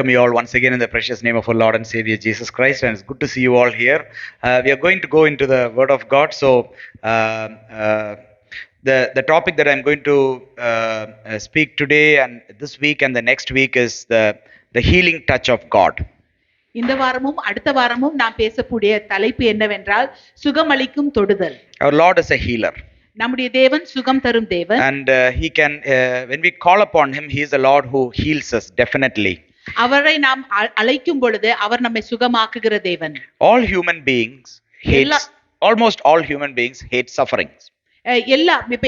welcome you all once again in the precious name of our Lord and Savior Jesus Christ, and it's good to see you all here. We are going to go into the Word of God. So, the topic that I'm going to speak today and this week and the next week is the healing touch of God. இந்த வாரமும் அடுத்த வாரமும் நாம் பேசக்கூடிய தலைப்பு என்னவென்றால் சுகமளிக்கும் தொடுதல். Our Lord is a healer. நம்முடைய தேவன் சுகம் தரும் தேவன். And he can, when we call upon him, he is the Lord who heals us, definitely. அவரை நாம் அழைக்கும் பொழுது அவர் நம்மை சுகமாக்குகிற தேவன். All human beings hate, almost all human beings hate sufferings.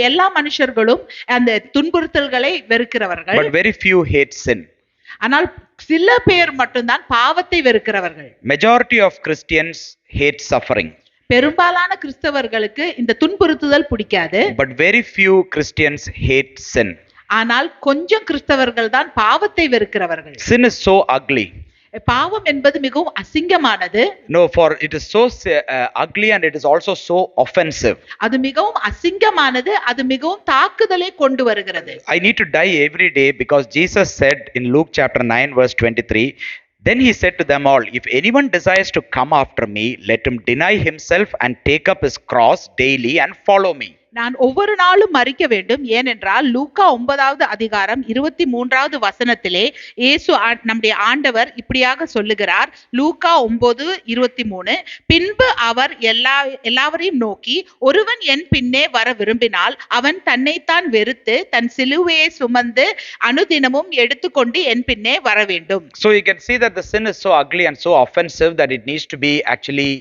எல்லா மனுஷர்களும் அந்த துன்புறுத்தல்களை வெறுக்கிறவர்கள். But very few hate sin. ஆனால் சில பேர் மட்டும்தான் பாவத்தை வெறுக்கிறவர்கள். Majority of Christians hate suffering. பெரும்பாலான கிறிஸ்தவர்களுக்கு இந்த துன்புறுத்துதல் பிடிக்காது. But very few Christians hate sin. ஆனால் கொஞ்சம் கிறிஸ்தவர்கள் தான் பாவத்தை வெறுக்கிறவர்கள். Sin is so ugly. பாவம் என்பது மிகவும் அசிங்கமானது. No, for it is so ugly and it is also so offensive. அது மிகவும் அசிங்கமானது, அது மிகவும் தாக்குதலை கொண்டு வருகிறது. I need to die every day because Jesus said in Luke chapter 9 verse 23, then he said to them all, if anyone desires to come after me, let him deny himself and take up his cross daily and follow me. நான் ஒவ்வொரு நாளும் மரிக்க வேண்டும். ஏனென்றால் லூக்கா 9வது அதிகாரம் 23வது வசனத்திலே இயேசு நம்முடைய ஆண்டவர் இப்படியாக சொல்லுகிறார். லூக்கா 9:23, பின்பு அவர் எல்லாவரையும் நோக்கி, ஒருவன் என் பின்னே வர விரும்பினால் அவன் தன்னைத்தான் வெறுத்து தன் சிலுவையை சுமந்து அனுதினமும் எடுத்துக்கொண்டு என் பின்னே வர வேண்டும். So you can see that the sin is so ugly and so offensive that it needs to be actually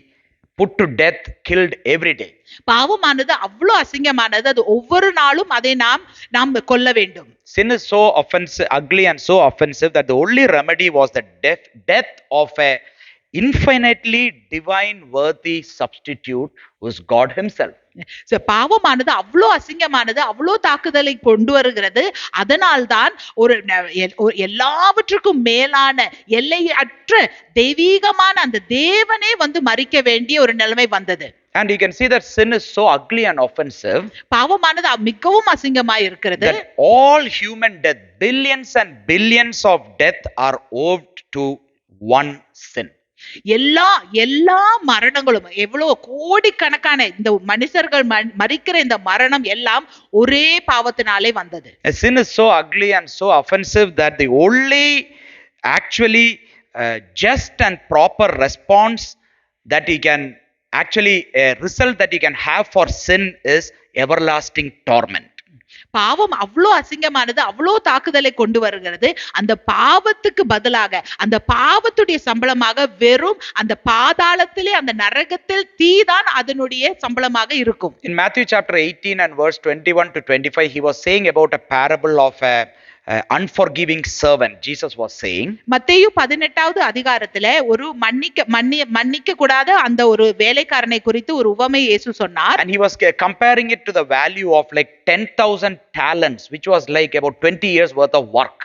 put to death, killed every day. பாவமானது அவ்வளவு அசிங்கமானது, அது ஒவ்வொரு நாளும் அதை நாம் கொல்ல வேண்டும். Sin is so offensive, ugly and so offensive that the only remedy was the death of a infinitely divine worthy substitute who is God himself. பாவமானது அவ்வளோ அசிங்கமானது, அவ்வளோ தாக்குதலை கொண்டு வருகிறது. அதனால்தான் ஒரு எல்லாவற்றுக்கும் மேலான எல்லையற்ற தெய்வீகமான அந்த தேவனே வந்து மரிக்க வேண்டிய ஒரு நிலைமை வந்தது. And you can see that sin is so ugly and offensive. பாவமானது மிகவும் அசிங்கமாய் இருக்கிறது. That all human death, billions and billions of death are owed to one sin. எல்லா மரணங்களும் எவ்வளவு கோடிக்கணக்கான இந்த மனுஷர்கள் மரிக்கிற இந்த மரணம் எல்லாம் ஒரே பாவத்தினாலே வந்தது. Sin is so ugly and so offensive that the only actually just and proper response that you can actually result that you can have for sin is everlasting torment. பாவம் அவ்வளோ அசிங்கமானது, அவ்வளோ தாக்குதலை கொண்டு வருகிறது. அந்த பாவத்துக்கு பதிலாக அந்த பாவத்துடைய சம்பளமாக வெறும் அந்த பாதாளத்திலே அந்த நரகத்தில் தீதான் அதனுடைய சம்பளமாக இருக்கும். In Matthew chapter 18 and verse 21 to 25, he was saying about a parable of a unforgiving servant. Jesus was saying, மத்தேயு 18வது அதிகாரத்துல ஒரு மன்னிக்க கூடாத அந்த ஒரு வேலைக்காரனை குறித்து ஒரு உவமை இயேசு சொன்னார். And he was comparing it to the value of like 10,000 talents, which was like about 20 years worth of work.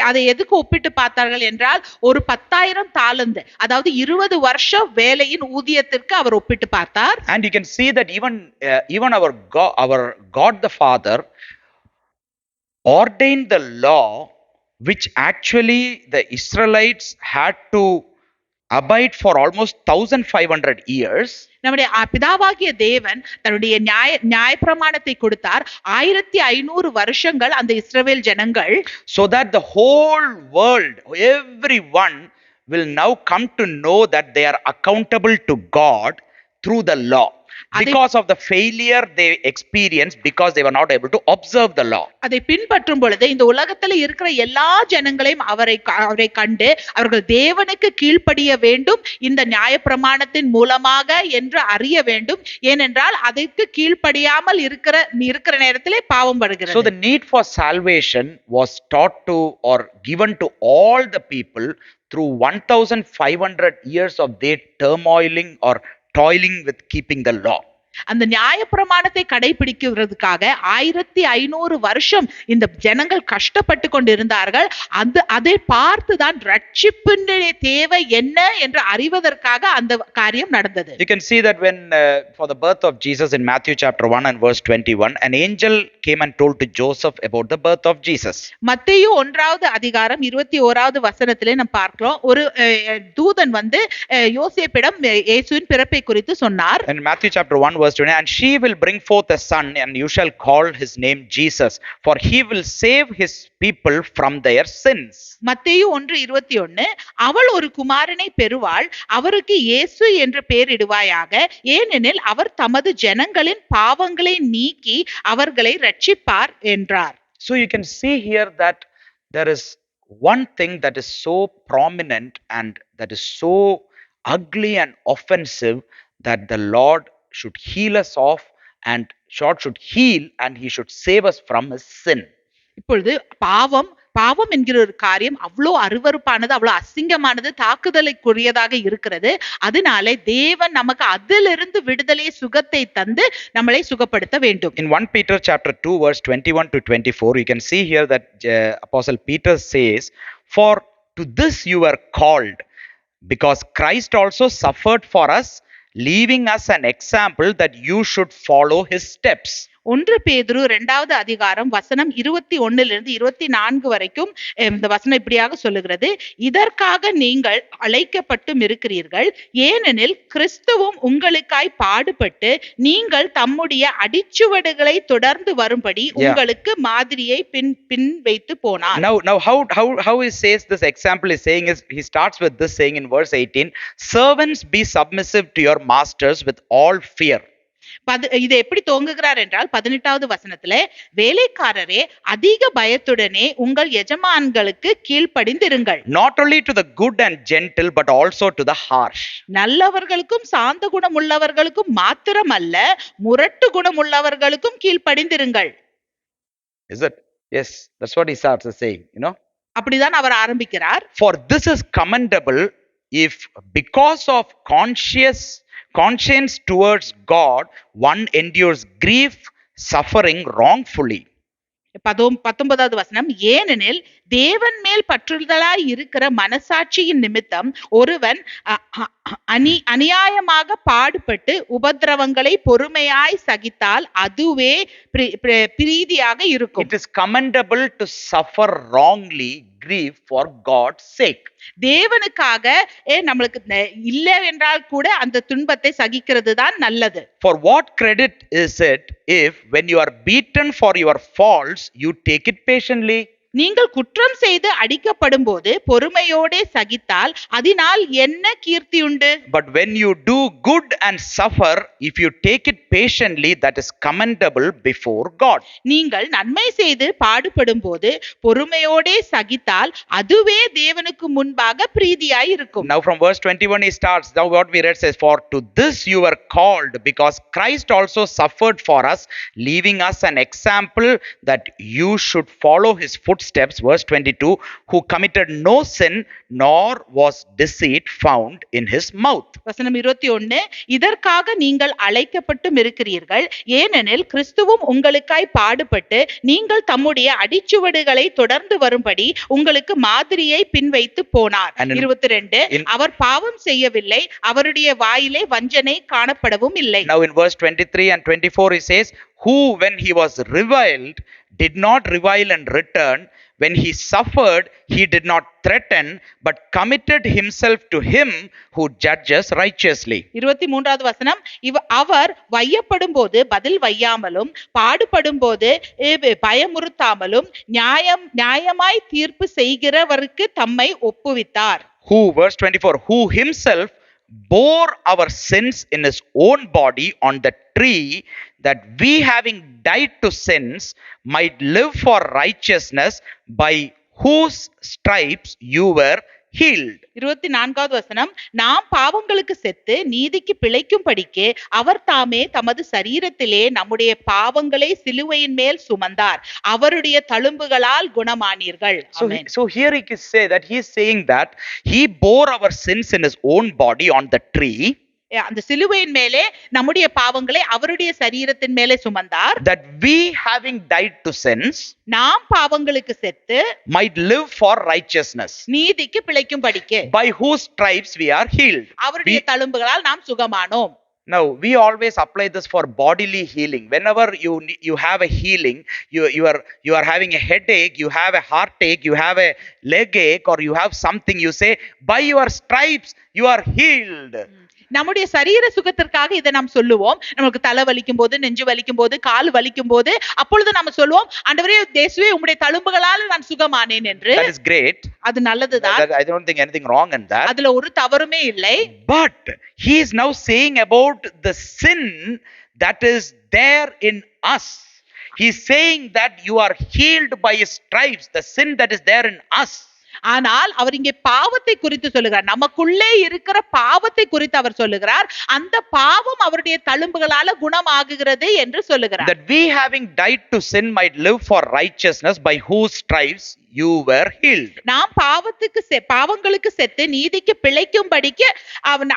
அதை எதுக்கு ஒப்பிட்டு பார்த்தார்கள் என்றால் ஒரு 10,000 தாலந்து, அதாவது 20 வருஷம் வேலையின் ஊதியத்திற்கு அவர் ஒப்பிட்டு பார்த்தார். And you can see that even our God the Father ordained the law which actually the Israelites had to abide for almost 1,500 years. நம்முடைய பிதாவாகிய தேவன் தன்னுடைய நியாயப்பிரமாணத்தை கொடுத்தார். 1500 வருஷங்கள் அந்த இஸ்ரவேல் ஜனங்கள், so that the whole world, everyone will now come to know that they are accountable to God through the law. Because of the failure they experienced because they were not able to observe the law. அதை பின்பற்றும் பொழுது இந்த உலகத்தில் இருக்கிற எல்லா ஜனங்களையும் அவரை கண்டு அவர்கள் தேவனுக்கு கீழ்ப்படிய வேண்டும் இந்த நியாயப்பிரமாணத்தின் மூலமாக என்று அறிய வேண்டும். ஏனென்றால் அதற்கு கீழ்ப்படியாமல் இருக்கிற நேரத்திலே பாவம் வருகிறது. So the need for salvation was taught to or given to all the people through 1,500 years of their turmoiling or toiling with keeping the law. அந்த நியாயப்பிரமாணத்தை கடைபிடிக்கிறதுக்காக 1500 வருஷம் இந்த ஜனங்கள் கஷ்டப்பட்டு கொண்டிருந்தார்கள். அதை பார்த்துதான் ரட்சிப்பினுடைய தேவை என்ன என்று அறிவதற்காக அந்த காரியம் நடந்தது. You can see that when for the birth of Jesus in Matthew chapter 1 and verse 21, an angel came and told to Joseph about the birth of Jesus. மத்தேயு 1வது அதிகாரம் 21வது வசனத்திலே நாம் பார்க்கிறோம், ஒரு தூதன் வந்து யோசேப்பிடம் இயேசுவின் பிறப்பை குறித்து சொன்னார். In Matthew chapter 1 verse 20, and she will bring forth a son, and you shall call his name Jesus, for he will save his people from their sins. மத்தேயு 1:21, அவள் ஒரு குமாரனை பெறுவாள், அவருக்கு இயேசு என்று பெயரிடுவாயாக, ஏனெனில் அவர் தமது ஜனங்களின் பாவங்களை நீக்கி அவர்களை ரட்சிப்பார் என்றார். So you can see here that there is one thing that is so prominent and that is so ugly and offensive, that the Lord should heal us of, and God should heal and he should save us from his sin. இப்பொழுது பாவம் என்கிற ஒரு காரியம் அவ்வளோ அருவருப்பானது, அவ்வளோ அசிங்கமானது, தாக்குதலுக்குரியதாக இருக்கிறது. அதனால தேவன் நமக்கு அதிலிருந்து விடுதலை, சுகத்தை தந்து நம்மளை சுகப்படுத்த வேண்டும். In 1 Peter chapter 2 verse 21 to 24, you can see here that Apostle Peter says, for to this you were called, because Christ also suffered for us, leaving us an example that you should follow his steps. 1 பேதுரு 2வது அதிகாரம் வசனம் 21 24 வரைக்கும் இந்த வசனம் இப்படியாக சொல்லுகிறது, இதற்காக நீங்கள் அழைக்கப்பட்டும் இருக்கிறீர்கள், ஏனெனில் கிறிஸ்துவும் உங்களுக்காய் பாடுபட்டு நீங்கள் தம்முடைய அடிச்சுவடுகளை தொடர்ந்து வரும்படி உங்களுக்கு மாதிரியை பின் வைத்து போனார். Now how he says this example is saying is, he starts with this saying in verse 18, servants be submissive to your masters with all fear. இதை எப்படி துவங்குகிறார் என்றால் 18வது வசனத்திலே, வேலைக்காரரே அதிக பயத்துடனே உங்கள் எஜமான்களுக்கு கீழ்ப்படிந்திருங்கள். Not only to the good and gentle but also to the harsh. நல்லவர்களுக்கும் சாந்த குணம் உள்ளவர்களுக்கும் மாத்திரமல்ல, முரட்டு குணம் உள்ளவர்களுக்கும் கீழ்ப்படிந்திருங்கள். Is it? Yes, that's what he starts saying, அப்படிதான் அவர் ஆரம்பிக்கிறார். For this is commendable if because of conscience towards God one endures grief, suffering wrongfully. 19வது வசனம், ஏனெனில் தேவன் மேல் பற்றுதலாய் இருக்கிற மனசாட்சியின் நிமித்தம் ஒருவன் அநியாயமாக பாடுபட்டு உபத்திரவங்களை பொறுமையாய் சகித்தால் அதுவே பிரீதியாக இருக்கும். It is commendable to suffer wrongly, grief for God's sake. தேவனுக்காக நம்மளுக்கு இல்ல என்றால் கூட அந்த துன்பத்தை சகிக்கிறது தான் நல்லது. For what credit is it if when you are beaten for your faults you take it patiently? நீங்கள் குற்றம் செய்து அடிக்கப்படும் போது பொறுமையோடே சகித்தால் அதனால் என்ன கீர்த்தி உண்டு? But when you do good and suffer, if you take it patiently, that is commendable before God. நீங்கள் நன்மை செய்து பாடுபடும் போது பொறுமையோடே சகித்தால் அதுவே தேவனுக்கு முன்பாக பிரீதியாய் இருக்கும். Now from verse 21 he starts. Now what we read says, for to this you were called, because Christ also suffered for us, leaving us an example that you should follow his footsteps. Verse 22, who committed no sin, nor was deceit found in his mouth. வசனம் 21, இதற்காக நீங்கள் அழைக்கப்பட்டும் இருக்கிறீர்கள், ஏனெனில் கிறிஸ்துவும் உங்களுக்காய் பாடுபட்டு நீங்கள் தம்முடைய அடிச்சுவடுகளை தொடர்ந்து வரும்படி உங்களுக்கு மாதிரியை பின்வைத்து போனார். 22, அவர் பாவம் செய்யவில்லை, அவருடைய வாயிலே வஞ்சனை காணப்படவும் இல்லை. Now in verse 23 and 24 he says, who when he was reviled did not revile and return, when he suffered he did not threaten, but committed himself to him who judges righteously. 23வது வசனம், அவர் வையப்படும் போது பதில் வையாமலும் பாடுபடும் போது பயமுறுத்தாமலும் நியாயமாய் தீர்ப்பு செய்கிறவருக்கு தம்மை ஒப்புவித்தார். Who, verse 24, who himself bore our sins in his own body on the tree, that we having died to sins might live for righteousness, by whose stripes you were healed. 24வது வசனம், நாம் பாவங்களுக்கு செத்து நீதிக்கு பிழைக்கும்படிக்கு அவர் தாமே தமது சரீரத்திலே நம்முடைய பாவங்களை சிலுவையின் மேல் சுமந்தார், அவருடைய தழும்புகளால் குணமானீர்கள். So here he can say that he is saying that he bore our sins in his own body on the tree. அந்த சிலுவையின் மேலே நம்முடைய பாவங்களை அவருடைய சரீரத்தின் மேலே சுமந்தார். that we having died to sins நாம் பாவங்களுக்கு செத்து might live for righteousness, நீதிக்கு பிழைக்கும்படிக்கு by whose stripes we are healed. அவருடைய தழும்புகளால் நாம் சுகமானோம். Now we always apply this for bodily healing. Whenever you have a healing, you are having a headache, you have a heartache, you have a leg ache, or you have something, you say, by your stripes you are healed. நம்முடைய சரீர சுகத்திற்காக இதை நாம் சொல்லுவோம். நமக்கு தலை வலிக்கும் போது, நெஞ்சு வலிக்கும் போது, கால் வலிக்கும் போது, அப்பொழுது நாம சொல்லுவோம், ஆண்டவரே இயேசுவே உம்முடைய தழும்புகளால் நான் சுகமானேன் என்று. That is great. அது நல்லதுதான். I don't think anything wrong in that. அதுல ஒரு தவறுமே இல்லை. But he is now saying about the sin that is there in us. He is saying that you are healed by his stripes, the sin that is there in us. ஆனால் அவர் இங்கே பாவத்தை குறித்து சொல்லுகிறார். நமக்குள்ளே இருக்கிற பாவத்தை குறித்து அவர் சொல்லுகிறார். அந்த பாவம் அவருடைய தழும்புகளால குணமாகுகிறது என்று சொல்லுகிறார். That we having died to sin might live for righteousness, by whose stripes you were healed. நாம் பாவங்களுக்கு செத்து நீதிக்கு பிழைக்கும்படிக்கு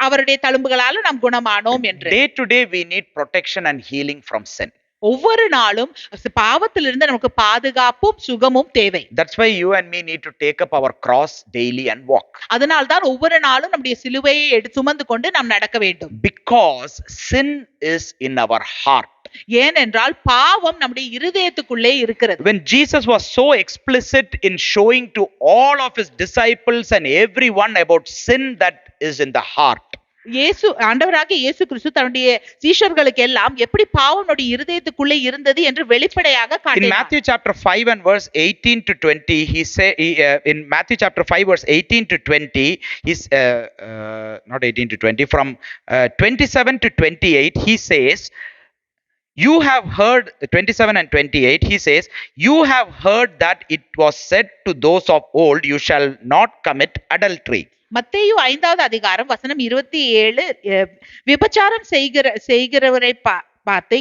அவருடைய தழும்புகளால நாம் குணமானோம் என்று. Day to day we need protection and healing from sin. ஒவ்வொரு நாளும் பாவத்திலிருந்து நமக்கு பாதுகாப்பும் சுகமும் தேவை. That's why you and me need to take up our cross daily and walk. அதனால்தான் ஒவ்வொரு நாளும் நம்முடைய சிலுவையை எடுத்து சுமந்து கொண்டு நாம் நடக்க வேண்டும். Because sin is in our heart. ஏனென்றால் பாவம் நம்முடைய இருதயத்துக்குள்ளே இருக்கிறது. When Jesus was so explicit in showing to all of his disciples and everyone about sin that is in the heart, ஆண்டவராகிய இயேசு கிறிஸ்து தன்னுடைய சீஷர்களுக்கு எல்லாம் எப்படி பாவம் நம்முடைய இருதயத்துக்குள்ளே இருந்தது என்று வெளிப்படையாக காட்டினார். In Matthew chapter 5 and verse 18 to 20, he say in Matthew chapter 5 verse 18 to 20, he's not 18 to 20, from 27 to 28, he says, you have heard, 27 and 28, he says, you have heard that it was said to those of old, you shall not commit adultery. மத்தேயு 5வது அதிகாரம் வசனம் 27, விபச்சாரம் செய்கிறவரை பார்த்து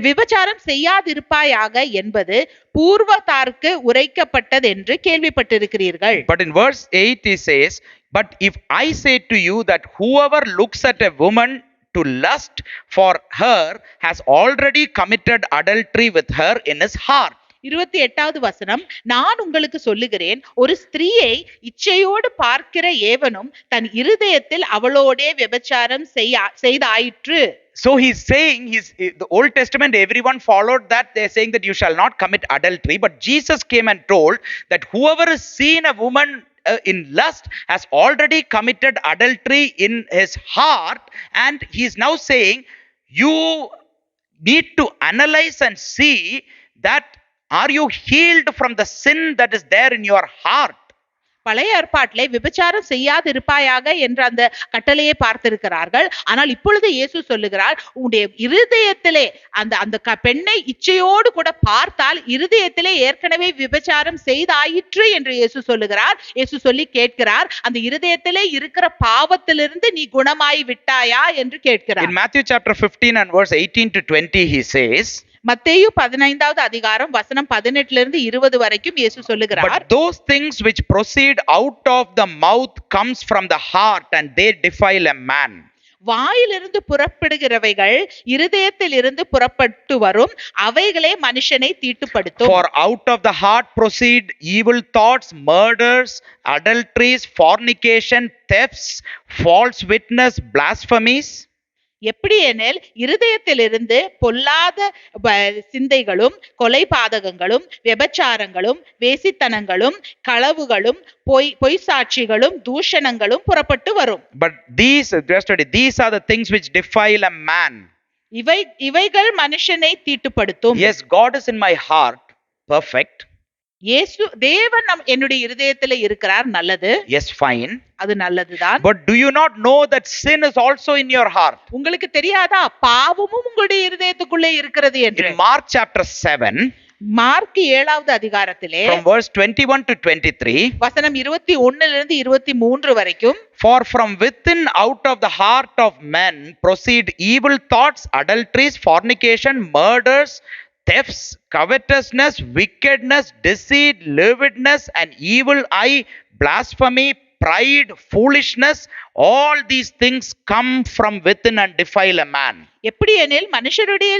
விபச்சாரம் செய்யாதிருப்பாயாக என்பது பூர்வத்தாருக்கு உரைக்கப்பட்டது என்று கேள்விப்பட்டிருக்கிறீர்கள். But in verse 8 he says, but if I say to you that whoever looks at a woman to lust for her has already committed adultery with her in his heart. 28வது வசனம், நான் உங்களுக்கு சொல்லுகிறேன், ஒரு ஸ்திரீயை இச்சையோடு பார்க்கிற ஏவனும் தன் இருதயத்தில் அவளோடே விபச்சாரம் செய்தாயிற்று. So he's saying, the Old Testament, everyone followed that. They're saying that you shall not commit adultery. But Jesus came and told that whoever has seen a woman in lust has already committed adultery in his heart. And he's now saying, you need to analyze and see that are you healed from the sin that is there in your heart? பழைய ஏற்பாட்டிலே விபச்சாரம் செய்யாதிருப்பாயாக என்ற அந்த கட்டளையை பார்த்திருக்கிறார்கள். ஆனால் இப்பொழுது இயேசு சொல்லுகிறார், உன்னுடைய இருதயத்திலே அந்த பெண்ணை இச்சையோடு கூட பார்த்தால் இருதயத்திலே ஏற்கனவே விபச்சாரம் செய்தாயிற்று என்று இயேசு சொல்லுகிறார். இயேசு சொல்லி கேட்கிறார், அந்த இருதயத்திலே இருக்கிற பாவத்திலிருந்து நீ குணமாய் விட்டாயா என்று கேட்கிறார். In Matthew chapter 15 and verse 18 to 20 he says, மத்தேயு 15வது அதிகாரம் வசனம் 18 20 வரைக்கும் இயேசு சொல்லுகிறார், but those things which proceed out of the mouth comes from the heart and they defile a man. வாயிலிருந்து புறப்படுகிறவைகள் இருதயத்தில் இருந்து புறப்பட்டு வரும், அவைகளே மனுஷனை தீட்டுப்படுத்தும். For out of the heart proceed evil thoughts, murders, adulteries, fornication, thefts, false witness, blasphemies. எப்படி எனில் இருதயத்திலிருந்து பொல்லாத சிந்தைகளும், கொலை பாதகங்களும், விபச்சாரங்களும், வேசித்தனங்களும், களவுகளும், பொய் சாட்சிகளும், தூஷணங்களும் புறப்பட்டு வரும். But these are the things which defile a man. இவைகள் மனுஷனை தீட்டுப்படுத்தும். Yes, God is in my heart, perfect. தேவன் என்னுடைய இருதயத்துல இருக்கிறார், நல்லது. Yes, fine. அது நல்லதுதான். But do you not know that sin is also in your heart? உங்களுக்கு தெரியாதா பாவமும் உங்களுடைய இருதயத்துக்குள்ளே இருக்கிறது என்று? In Mark chapter 7, மார்க் 7வது அதிகாரத்திலே from verse 21 to 23, வசனம் 21 23 வரைக்கும், for from within out of the heart of men proceed evil thoughts, adulteries, fornication, murders, thefts, covetousness, wickedness, deceit, lewdness, and evil eye, blasphemy, pride, foolishness, all these things come from within and defile a man. எப்படி எனில் மனுஷருடைய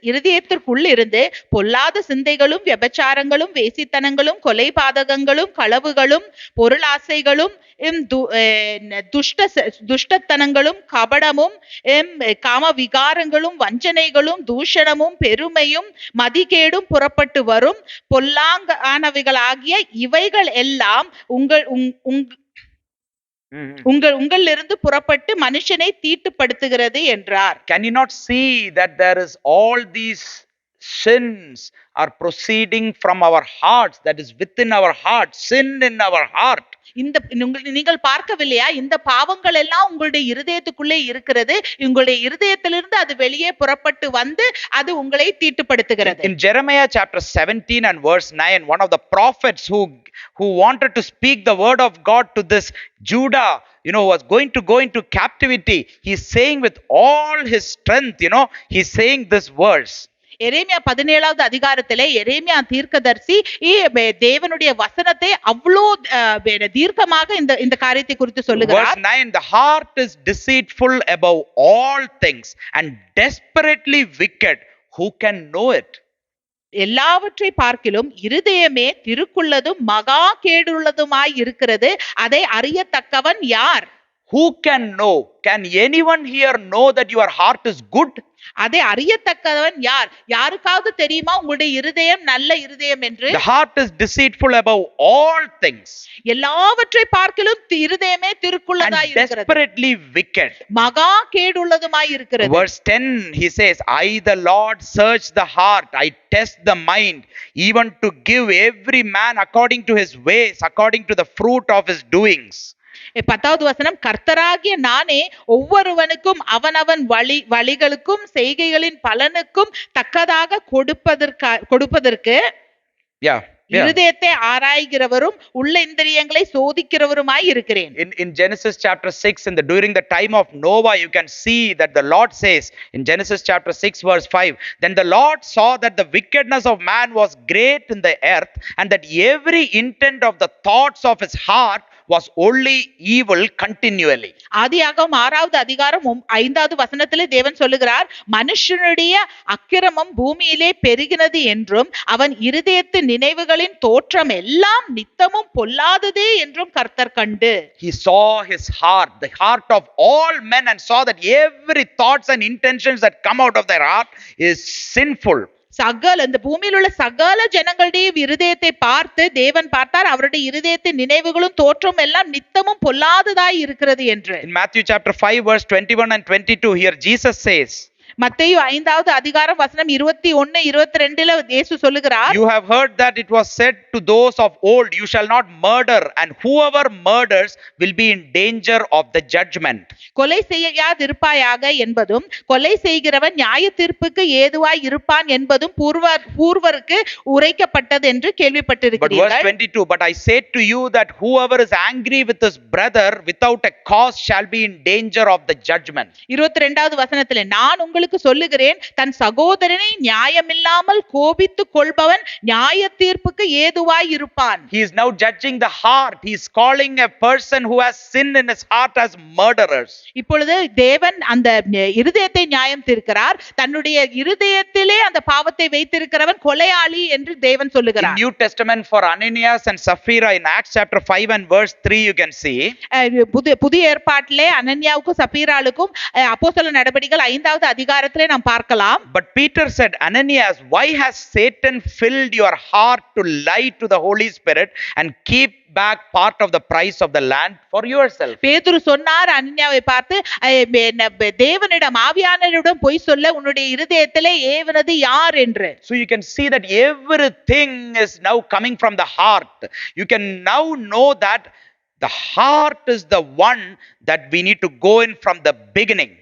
இருதயத்திற்குள் இருந்து பொல்லாத சிந்தைகளும் விபச்சாரங்களும் வேசித்தனங்களும் கொலை பாதகங்களும் களவுகளும் பொருளாசைகளும் துஷ்டத்தனங்களும் கபடமும் காம விகாரங்களும் வஞ்சனைகளும் தூஷணமும் பெருமையும் மதிகேடும் புறப்பட்டு வரும் பொல்லாங்கானவைகளாகிய இவைகள் எல்லாம் உங்களிலிருந்து புறப்பட்டு மனுஷனை தீட்டுப்படுத்துகிறது என்றார். Can you not see that there is all these sins are proceeding from our hearts, that is within our heart, sin in our heart? இந்த நீங்கள் பார்க்கவில்லையா, இந்த பாவங்கள் எல்லாம் உங்களுடைய இருதயத்துக்குள்ளே இருக்கிறது. உங்களுடைய இருதயத்திலிருந்து அது வெளியே புறப்பட்டு வந்து அது உங்களை தீட்டுப்படுத்துகிறது. In Jeremiah chapter 17 and verse 9, one of the prophets who wanted to speak the word of God to this Judah, was going to go into captivity. He's saying with all his strength, he's saying this verse. எரேமியா 17வது அதிகாரத்திலே எரேமியா தீர்க்கதரிசி தேவனுடைய வசனத்தை அவ்வளோ தீர்க்கமாக இந்த காரியத்தை குறித்து சொல்லுகிறார். Verse 9, the heart is deceitful above all things and desperately wicked. Who can know it? எல்லாவற்றை பார்க்கிலும் இருதயமே திருக்குள்ளதும் மகா கேடுள்ளதுமாய் இருக்கிறது. அதை அறியத்தக்கவன் யார்? Who can know? Can anyone here know that your heart is good? அதை அறியத்தக்கவன் யார்? யாருக்காவது தெரியுமா உங்களுடைய இருதயம் நல்ல இருதயம் என்று? The heart is deceitful above all things. எல்லாவற்றை பார்க்கிலும் இருதயமே திருக்குள்ளதாய் இருக்கிறது. Desperately wicked. மகா கேடுள்ளதுமாய் இருக்கிறது. Verse 10 he says, I the Lord search the heart, I test the mind, even to give every man according to his ways, according to the fruit of his doings. 10வது வசனம், கர்த்தராகிய நானே ஒவ்வொருவனுக்கும் அவனவன் வழிகளுக்கும் செய்கைகளின் பலனுக்கும் தக்கதாக கொடுப்பதற்கு இருதயத்தை ஆராய்கிறவரும் உள்ள இந்திரியங்களை சோதிக்கிறவருமாய் இருக்கிறேன். In Genesis chapter 6, during the time of Noah, you can see that the Lord says in Genesis chapter 6 verse 5, then the Lord saw that the wickedness of man was great in the earth, and that every intent of the thoughts of his heart was only evil continually. ஆதியாகமம் 6வது அதிகாரம் 5வது வசனத்திலே தேவன் சொல்லுகிறார், மனுஷனுடைய அக்கிரமம் பூமியிலே பெருகினது என்றும் அவன் இருதயத்தின் நினைவுகளின் தோற்றம் எல்லாம் நித்தமும் பொல்லாததே என்றும் கர்த்தர் கண்டு. He saw his heart, the heart of all men, and saw that every thoughts and intentions that come out of their heart is sinful. இந்த பூமியில் உள்ள சகல ஜனங்களுடைய இருதயத்தை பார்த்து தேவன் பார்த்தார், அவருடைய இருதயத்தின் நினைவுகளும் தோற்றம் எல்லாம் நித்தமும் பொல்லாததாய் இருக்கிறது என்று. In Matthew chapter 5 verse 21 and 22, here Jesus says, மத்தேயு 5வது அதிகாரம் வசனம் 21 22ல இயேசு சொல்லுகிறார், you have heard that it was said to those of old, you shall not murder, and whoever murders will be in danger of the judgment. கொலை செய்யாதிருப்பாயாக என்பதும் கொலை செய்கிறவன் நியாய தீர்ப்புக்கு ஏதுவாய் இருப்பான் என்பதும் பூர்வருக்கு உரைக்கப்பட்டது என்று கேள்விப்பட்டிருக்கிறீர்கள். But verse 22, but I say to you that whoever is angry with his brother without a cause shall be in danger of the judgment. 22வது வசனத்திலே, நான் உங்களுக்கு சொல்லுகிறேன், தன் சகோதரனை நியாயமில்லாமல் கோபித்துக் கொள்பவன் நியாய தீர்ப்புக்கு ஏதுவாய் இருப்பான். He is now judging the heart. He is calling a person who has sin in his heart as murderers. இப்பொழுது தேவன் அந்த இருதயத்தை நியாயம் தீர்க்கிறார். தன்னுடைய இருதயத்திலே அந்த பாவத்தை வைத்திருக்கிறவன் கொலையாளி என்று தேவன் சொல்லுகிறார். In New Testament for Ananias and Sapphira in Acts chapter 5 and verse 3 you can see. புதிய ஏற்பாட்டிலே அனனியாவுக்கும் சப்பீராளுக்கும் அப்போஸ்தலர் நடபடிகள் 5வது அதிகாரத்திலே நாம் பார்க்கலாம். But Peter said, Ananias, why has Satan filled your heart to lie to the Holy Spirit and keep back part of the price of the land for yourself? பேதுரு சொன்னார் அனனியாவை பார்த்து, தேவனிடம் ஆவியானவரிடம் பொய் சொல்ல உன்னுடைய இருதயத்திலே ஏவனது யார் என்று. So you can see that everything is now coming from the heart. You can now know that the heart is the one that we need to go in from the beginning.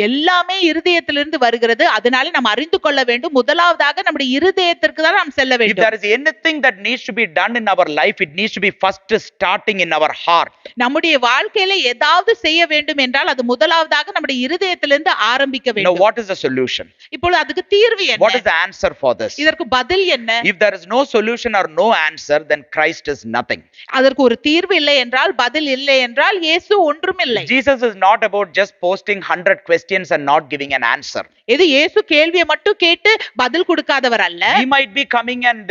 எல்லாமே இருதயத்திலிருந்து வருகிறது. அதனால நாம் அறிந்து கொள்ள வேண்டும், முதலாவதாக நம்முடைய இருதயத்திற்கு தான் நாம் செல்ல If there வேண்டும். is anything that needs to be done in our life, it needs to be first starting in our heart. நம்முடைய வாழ்க்கையில ஏதாவது செய்ய வேண்டும் என்றால் அது முதலாவதாக நம்முடைய இருதயத்திலிருந்து ஆரம்பிக்க Now, வேண்டும். what is the solution? இப்பொழுது அதுக்கு தீர்வு What is என்ன? the answer for this? இதற்கு பதில் என்ன? If there is no solution or no answer, then Christ is nothing. அதற்கு ஒரு தீர்வு இல்லை என்றால், பதில் இல்லை என்றால் இயேசு ஒன்றுமில்லை. Jesus is not about just posting 100 questions and not giving an answer. இது இயேசு கேள்வியை மட்டும் கேட்டு பதில் கொடுக்காதவர் அல்ல. We might be coming and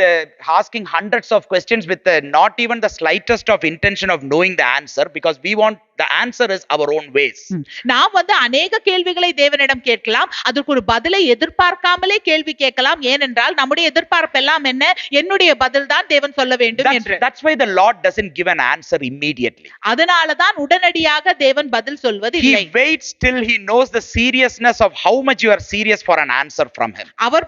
asking hundreds of questions with not even the slightest of intention of knowing the answer, because we want the answer is our own ways. நாம் அநேக கேள்விகளை தேவனிடம் கேட்கலாம், அதற்கு ஒரு பதிலை எதிர்பார்க்காமலே கேள்வி கேட்கலாம். ஏனென்றால் நம்முடைய எதிர்பார்ப்பு எல்லாம் என்ன? என்னுடைய பதில் தான் தேவன் சொல்ல வேண்டும் என்று. That's why the Lord doesn't give an answer immediately. அதனால தான் உடனடியாக தேவன் பதில் சொல்வது இல்லை. He waits till he knows the seriousness of how much you are serious for an answer from him. அவர்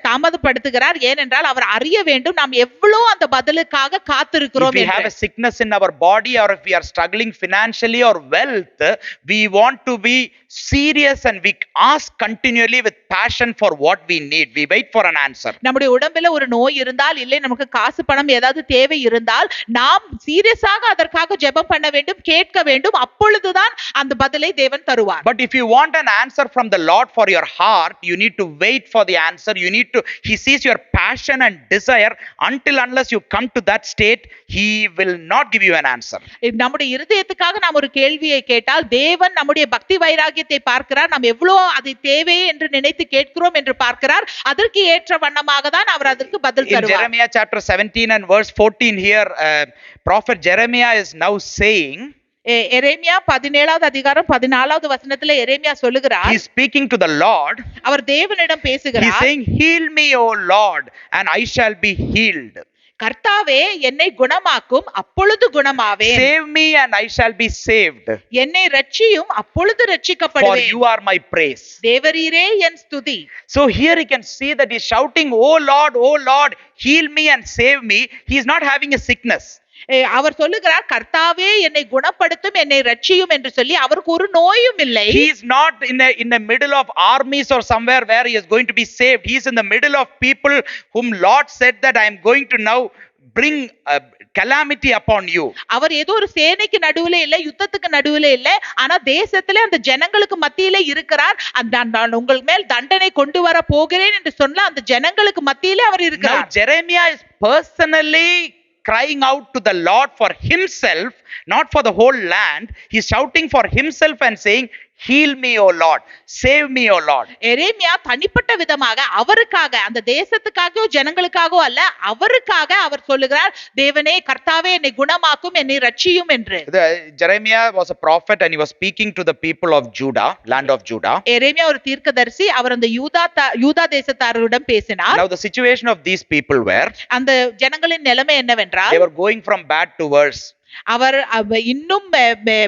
தாமதப்படுத்துகிறார், ஏனென்றால் அவர் அறிய வேண்டும் நாம் எவ்வளவு அந்த பதிலுக்காக காத்திருக்கிறோம் என்று. If we have a sickness in our body, or if we are struggling financially or wealth, we want to be serious and we ask continually with passion for what we need. We wait for an answer. நம்முடைய உடம்பில ஒரு நோய் இருந்தால், இல்லை நமக்கு காசு பணம் ஏதாவது தேவை இருந்தால், நாம் சீரியஸாக அதற்காக ஜெபம் பண்ண வேண்டும், கேட்க வேண்டும். அப்பொழுதுதான் அந்த பதிலை தேவன் தருவார். But if you want an answer from the Lord for your heart, you need to wait for the answer. He sees your passion and desire. Unless you come to that state, he will not give you an answer. நம்முடைய இருதயத்துக்காக நாம் ஒரு கேள்வியை கேட்டால், தேவன் நம்முடைய பக்தி வைராகியத்தை பார்க்கிறார். நாம் எவ்வளவு அது தேவை என்று நினைத்து கேட்கிறோம் என்று பார்க்கிறார். அதற்கு ஏற்ற வண்ணமாக தான் அவர் அதற்கு பதில் தருவார். In Jeremiah chapter 17 and verse 14 here, prophet Jeremiah is now saying, எரேமியா 17வது அதிகாரம் 14வது வசனத்திலே எரேமியா சொல்லுகிறார், he is speaking to the Lord. அவர் தேவனிடம் பேசுகிறார். He is saying, heal me, O Lord, and I shall be healed. கர்த்தாவே என்னை குணமாக்கும், அப்பொழுது குணமாவேன். Save me and I shall be saved. என்னை ரட்சியும், அப்பொழுது ரட்சிக்கப்படுவேன். For you are my praise. தேவரீரே N Stuti. So here you can see that he is shouting, oh Lord, heal me and save me. He is not having a sickness. அவர் சொல்லுகிறார், கர்த்தாவே என்னை குணப்படுத்தும், என்னை ரட்சியும் என்று சொல்லி அவருக்கு ஒரு நோயும் இல்லை. He is not in the middle of armies or somewhere where he is going to be saved. He is in the middle of people whom Lord said that I am going to now bring calamity upon you. அவர் ஏதோ ஒரு சேனைக்கு நடுவுல இல்ல, யுத்தத்துக்கு நடுவுல இல்ல, ஆனா தேசத்துல அந்த ஜனங்களுக்கு மத்தியில இருக்கிறார். நான் உங்கள் மேல் தண்டனை கொண்டு வர போகிறேன் என்று சொன்ன அந்த ஜனங்களுக்கு மத்தியில அவர் இருக்கிறார். Now Jeremiah is personally crying out to the Lord for himself, not for the whole land. He is shouting for himself and saying, heal me, O Lord, save me, O Lord. எரேமியா தனிப்பட்ட விதமாக அவருக்காக, அந்த தேசத்துக்காகவோ ஜனங்களுக்காகவோ அல்ல, அவருக்காக அவர் சொல்லுகிறார், தேவனே கர்த்தாவே என்னை குணமாக்கும், என்னை ரட்சியும் என்று. Jeremiah was a prophet and he was speaking to the people of Judah, land of Judah. எரேமியா ஒரு தீர்க்கதரிசி, அவர் அந்த யூதா தேசத்தாரிடம் பேசினார். Now the situation of these people were, அந்த ஜனங்களின் நிலைமை என்னவென்றால், they were going from bad to worse. அவர் இன்னும்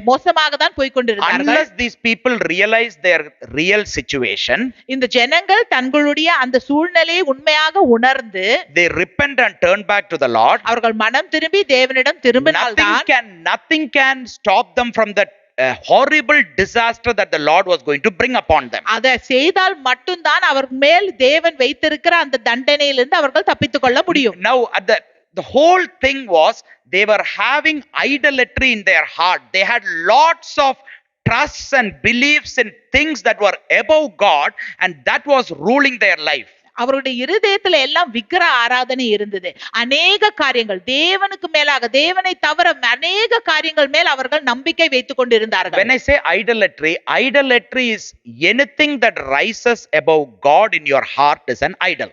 மோசமாக தான் போய் கொண்டிருந்தார்கள். Unless these people realize their real situation, இந்த ஜனங்கள் தங்களுடைய அந்த சூழ்நிலையை உண்மையாக உணர்ந்து, they repent and turn back to the Lord, அவர்கள் மனம் திரும்பி தேவனிடம் திரும்பினால்தான் nothing can stop them from that horrible disaster that the Lord was going to bring upon them. அதை செய்தால் மட்டும்தான் அவர் மேல் தேவன் வைத்திருக்கிற அந்த தண்டனையிலிருந்து அவர்கள் தப்பித்துக் கொள்ள முடியும். Now the whole thing was, they were having idolatry in their heart. They had lots of trusts and beliefs in things that were above God, and that was ruling their life. அவருடைய இருதயத்துல எல்லாம் விக்கிர ஆராதனை இருந்தது. அநேக காரியங்கள் தேவனுக்கு மேலாக, தேவனை தவிர அநேக காரியங்கள் மேல் அவர்கள் நம்பிக்கை வைத்துக் கொண்டிருந்தார்கள். When I say idolatry is anything that rises above God in your heart is an idol.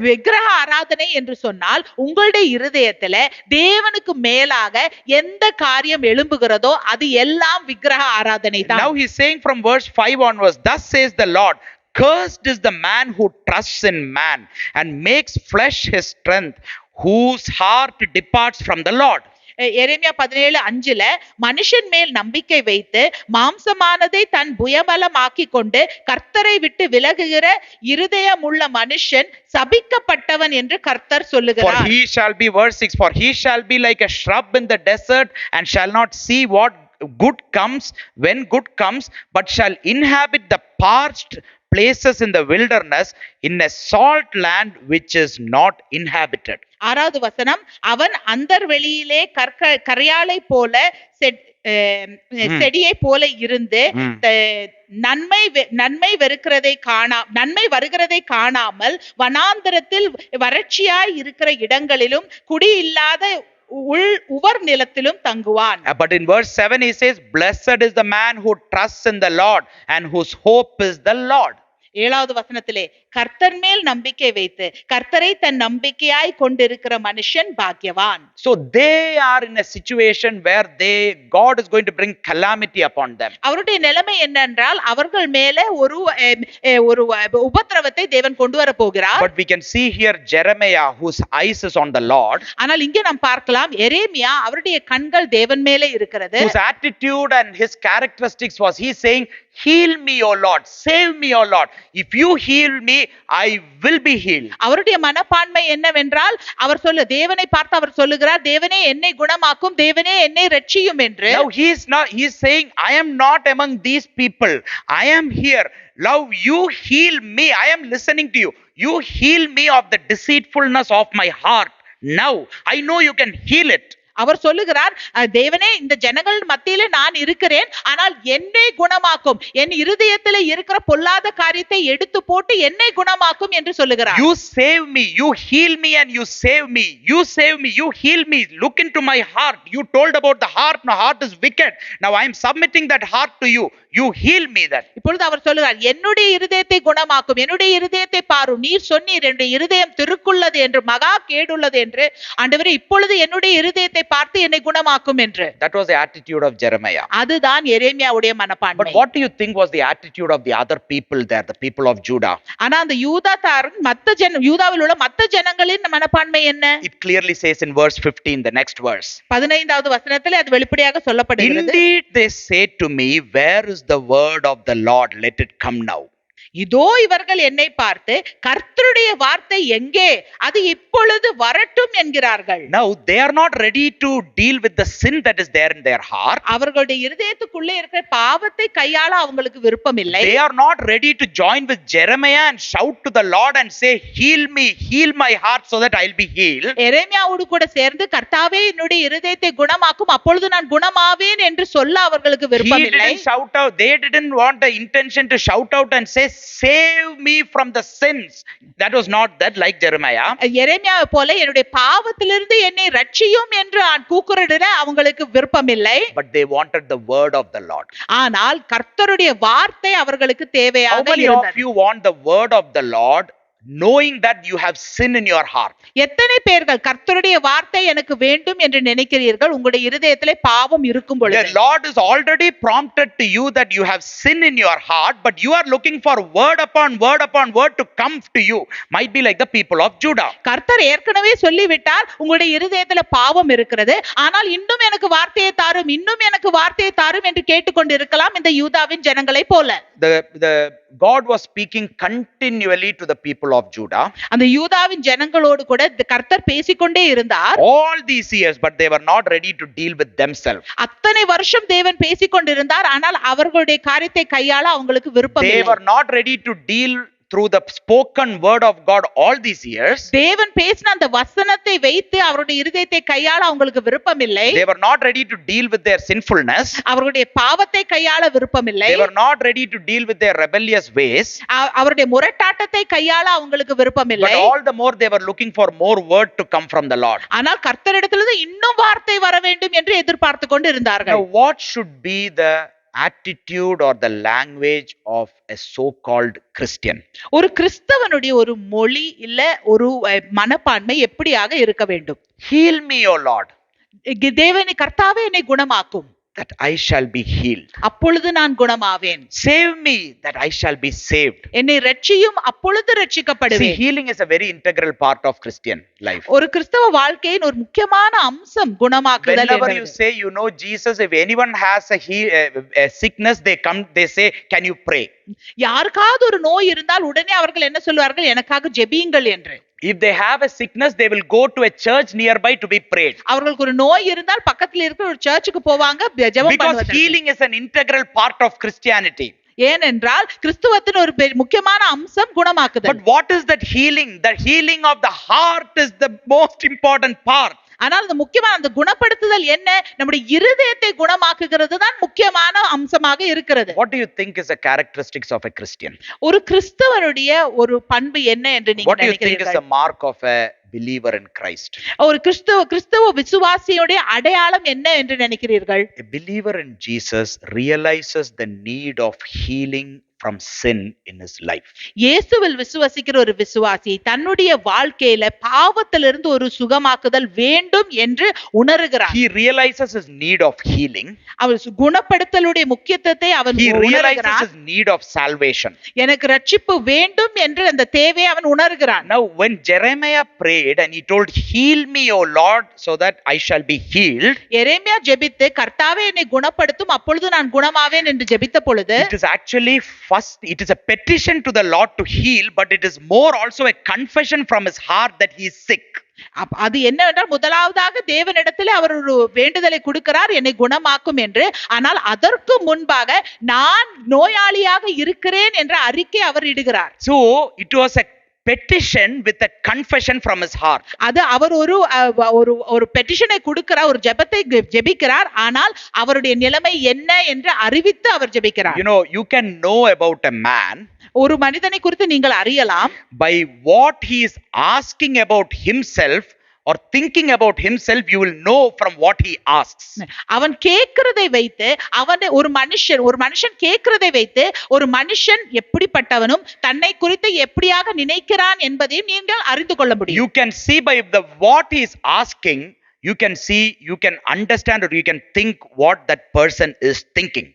விக்கிரக ஆராதனை என்று சொன்னால் உங்களுடைய இருதயத்துல தேவனுக்கு மேலாக எந்த காரியம் எழும்புகிறதோ அது எல்லாம் விக்கிரக ஆராதனை தான். Now he is saying from verse 5 onwards, thus says the Lord, cursed is the man who trusts in man and makes flesh his strength, whose heart departs from the Lord. எரேமியா 17:5 மனுஷன் மேல் நம்பிக்கை வைத்து மாம்சமானதை தன் புயபலமாக்கி கொண்டு கர்த்தரை விட்டு விலகுகிற இருதயமுள்ள மனுஷன் சபிக்கப்பட்டவன் என்று கர்த்தர் சொல்லுகிறார். For he shall be, verse 6, for he shall be like a shrub in the desert and shall not see good comes, when good comes, but shall inhabit the parched places in the wilderness, in a salt land which is not inhabited. 6வது வசனம், அவன் அந்தர் வெளியிலே கரையாலை போல செடியை போல இருந்து நன்மை வருகிறதை காணாமல் வனாந்தரத்தில் வறட்சியாய் இருக்கிற இடங்களிலும் குடியில்லாத உவர் நிலத்திலும் தங்குவான். But in verse 7 he says, blessed is the man who trusts in the Lord and whose hope is the Lord. 7வது வசனத்திலே, கர்த்தர் மேல் நம்பிக்கை வைத்து கர்த்தரை தன் நம்பிக்கையாய் கொண்டிருக்கிற மனுஷன் பாக்கியவான். So they are in a situation where God is going to bring calamity upon them. அவருடைய நிலைமை என்னென்றால் அவர்கள் மேலே ஒரு உபத்திரவத்தை தேவன் கொண்டு வர போகிறார். But we can see here Jeremiah whose eyes is on the Lord. ஆனால் இங்கே நாம் பார்க்கலாம் எரேமியா அவருடைய கண்கள் தேவன் மேலே இருக்கிறது. Whose attitude and his characteristics was, he saying, heal me O Lord, save me O Lord, if you heal me I will be healed. அவருடைய மனப்பான்மை என்னவென்றால் அவர் தேவனை பார்த்து அவர் சொல்லுகிறார், தேவனே என்னை குணமாக்கும், தேவனே என்னை ரட்சியும் என்று. Now he is saying, I am not among these people, I am here. Love, you heal me, I am listening to you. You heal me of the deceitfulness of my heart. Now I know you can heal it. அவர் சொல்லுகிறார், தேவனே இந்த ஜனங்கள் மத்தியிலே நான் இருக்கிறேன், ஆனால் என்னை குணமாக்கும், என் இருதயத்திலே இருக்கிற பொல்லாத காரியத்தை எடுத்து போட்டு என்னை குணமாக்கும் என்று சொல்லுகிறார். You save me, you heal me and you save me. You save me, you heal me. Look into my heart. You told about the heart, my heart is wicked. Now I am submitting that heart to you. You heal me that. இப்பொழுது அவர் சொல்லுகிறார், என்னுடைய இருதயத்தை குணமாக்கும், என்னுடைய இருதயத்தை பாரும், நீர் சொன்னீர் என்னுடைய இருதயம் திருக்குள்ளது என்று, மகா கேடுள்ளது என்று. ஆண்டவரே இப்பொழுது என்னுடைய இருதயத்தை பார்த்து என்னை குணமாக்கும் என்று. That was the attitude of Jeremiah. அதுதான் எரேமியாவுடைய மனப்பான்மை. But what do you think was the attitude of the other people there, the people of Judah? ஆனா அந்த யூதாவில் உள்ள மத்த ஜனங்களின் மனப்பான்மை என்ன? It clearly says in verse 15, the next verse. 15வது வசனத்திலே அது வெளிப்படையாக சொல்லப்படுகிறது. Indeed they say to me, where is the word of the Lord? Let it come now. இதோ இவர்கள் என்னை பார்த்து கர்த்தருடைய வார்த்தை எங்கே, அது இப்பொழுது வரட்டும் என்கிறார்கள். Now they are not ready to deal with the sin that is there in their heart. அவர்களுடைய இருதயத்துக்குள்ளே இருக்கிற பாவத்தை கையாள அவங்களுக்கு விருப்பம் இல்லை. They are not ready to join with Jeremiah and shout to the Lord and say, heal me, heal my heart so that I'll be healed. எரேமியாவோடு கூட சேர்ந்து கர்த்தாவே என்னுடைய இருதயத்தை குணமாக்கும், அப்பொழுது நான் குணமாவேன் என்று சொல்ல அவர்களுக்கு விருப்பம் இல்லை. He didn't shout out. They didn't want the intention to shout out and say, save me from the sins. That was not that like Jeremiah. எரேமியாவை போல என்னுடைய பாவத்திலிருந்து என்னை ரட்சியும் என்று கூக்குரலிட அவங்களுக்கு விருப்பம் இல்லை. But they wanted the word of the Lord. ஆனால் கர்த்தருடைய வார்த்தை அவர்களுக்கு தேவையாக இருந்தது. How many of you want the word of the Lord knowing that you have sin in your heart? எத்தனை பேர்கள் கர்த்தருடைய வார்த்தை எனக்கு வேண்டும் என்று நினைக்கிறீர்கள் உங்களுடைய இருதயத்திலே பாவம் இருக்கும் பொழுது? The Lord is already prompted to you that you have sin in your heart, but you are looking for word upon word to come to you. Might be like the people of Judah. கர்த்தர் ஏற்கனவே சொல்லிவிட்டார் உங்களுடைய இருதயத்திலே பாவம் இருக்கிறது, ஆனால் இன்னும் எனக்கு வார்த்தையை தாரும், இன்னும் எனக்கு வார்த்தையை தாரும் என்று கேட்டுக்கொண்டிருக்கலாம் இந்த யூதாவின் ஜனங்களை போல. The God was speaking continually to the people of Judah. அந்த யூதாவின் ஜனங்களோடு கூட கர்த்தர் பேசிக்கொண்டே இருந்தார். All these years, but they were not ready to deal with themselves. அத்தனை வருஷம் தேவன் பேசிக்கொண்டிருந்தார், ஆனால் அவர்களுடைய காரியத்தை கையாள அவங்களுக்கு விருப்பம் இல்லை. They were not ready to deal through the spoken word of God all these years. தேவன் பேசின அந்த வசனத்தை வைத்து அவருடைய இருதயத்தை கையாள அவங்களுக்கு விருப்பம் இல்லை. They were not ready to deal with their sinfulness. அவருடைய பாவத்தை கையாள விருப்பம் இல்லை. They were not ready to deal with their rebellious ways. அவருடைய முரட்டாட்டத்தை கையாள அவங்களுக்கு விருப்பம் இல்லை. But all the more they were looking for more word to come from the Lord. ஆனால் கர்த்தரிடத்திலிருந்து இன்னும் வார்த்தை வர வேண்டும் என்று எதிர்பார்த்து கொண்டு இருந்தார்கள். Now what should be the attitude or the language of a so-called Christian? ஒரு கிறிஸ்தவனுடைய ஒரு மொழி இல்ல ஒரு மனப்பான்மை எப்படியாக இருக்க வேண்டும்? Heal me O Lord, தேவனே கர்த்தாவே என்னை குணமாக்கும், that I shall be healed. அப்பொழுது நான் குணமாவேன். Save me, that I shall be saved. என்னை ரட்சியும், அப்பொழுது ரட்சிக்கப்படுவேன். See, healing is a very integral part of Christian life. ஒரு கிறிஸ்தவ வாழ்க்கையின் ஒரு முக்கியமான அம்சம் குணமாக்குதல். Whenever you say you know Jesus, if anyone has a sickness, they say, can you pray? யாருக்காவது ஒரு நோய் இருந்தால் உடனே அவர்கள் என்ன சொல்வார்கள்? எனக்காக ஜெபியுங்கள் என்று. If they have a sickness, they will go to a church nearby to be prayed. அவர்களுக்கு ஒரு நோய் இருந்தால் பக்கத்துல இருக்கிற ஒரு சர்ச்சுக்கு போவாங்க ஜெபம் Because பண்ணுவதற்கு. healing is an integral part of Christianity. ஏனென்றால் கிறிஸ்துவத்தின் ஒரு முக்கியமான அம்சம் குணமாக்குதல். But what is that healing? The healing of the heart is the most important part. ஆனால் அந்த முக்கியமான அந்த குணப்படுத்துதல் என்ன? நம்முடைய இருதயத்தை குணமாக்குகிறது தான் முக்கியமான அம்சமாக இருக்கிறது. What do you think is the characteristics of a Christian? ஒரு கிறிஸ்தவனுடைய ஒரு பண்பு என்ன என்று நீங்க What do you think is நினைக்கிறீர்கள்? the mark of a believer in Christ? ஒரு கிறிஸ்தவ விசுவாசியுடைய அடையாளம் என்ன என்று நினைக்கிறீர்கள்? A believer in Jesus realizes the need of healing from sin in his life. இயேசுவில் விசுவாசிக்கிற ஒரு விசுவாசி தன்னுடைய வாழ்க்கையில பாவத்திலிருந்து ஒரு சுகமாக்குதல் வேண்டும் என்று உணர்கிறார். He realizes his need of healing. அவன் குணப்படுத்தலுடைய முக்கியத்துவத்தை அவன் He realizes உணர்கிறான். his need of salvation. எனக்கு ரட்சிப்பு வேண்டும் என்று அந்த தேவையை அவன் உணர்கிறான். Now when Jeremiah prayed and he told, "Heal me, O Lord, so that I shall be healed," எரேமியா ஜெபித்து கர்த்தாவே என்னை குணப்படுத்தும் அப்பொழுது நான் குணமாவேன் என்று ஜெபித்த பொழுது it is actually first, it is a petition to the Lord to heal, but it is more also a confession from his heart that he is sick. அது என்னவென்றால் முதலாவதாக தேவனிடத்தில் அவர் ஒரு வேண்டுதலை கொடுக்கிறார் என்னை குணமாக்கும் என்று. ஆனால் அதற்கு முன்பாக நான் நோயாளியாக இருக்கிறேன் என்ற அறிக்கை அவர் இடுகிறார். So it was a petition with a confession from his heart. அது அவர் ஒரு பெட்டிஷனை கொடுக்கிறார், ஒரு ஜெபத்தை ஜெபிக்கிறார். ஆனால் அவருடைய நிலைமை என்ன என்று அறிவித்து அவர் ஜெபிக்கிறார். You know, you can know about a man ஒரு மனிதனை குறித்து நீங்கள் அறியலாம் by what he is asking about himself or thinking about himself. You will know from what he asks. அவன் கேட்கிறதை வைத்து ஒரு மனுஷன் கேட்கிறதை வைத்து ஒரு மனுஷன் எப்படிப்பட்டவனும் தன்னை குறித்து எப்படியாக நினைக்கிறான் என்பதையும் நீங்கள் அறிந்து கொள்ள முடியும். You can see by the what he is asking, you can understand, or you can think what that person is thinking.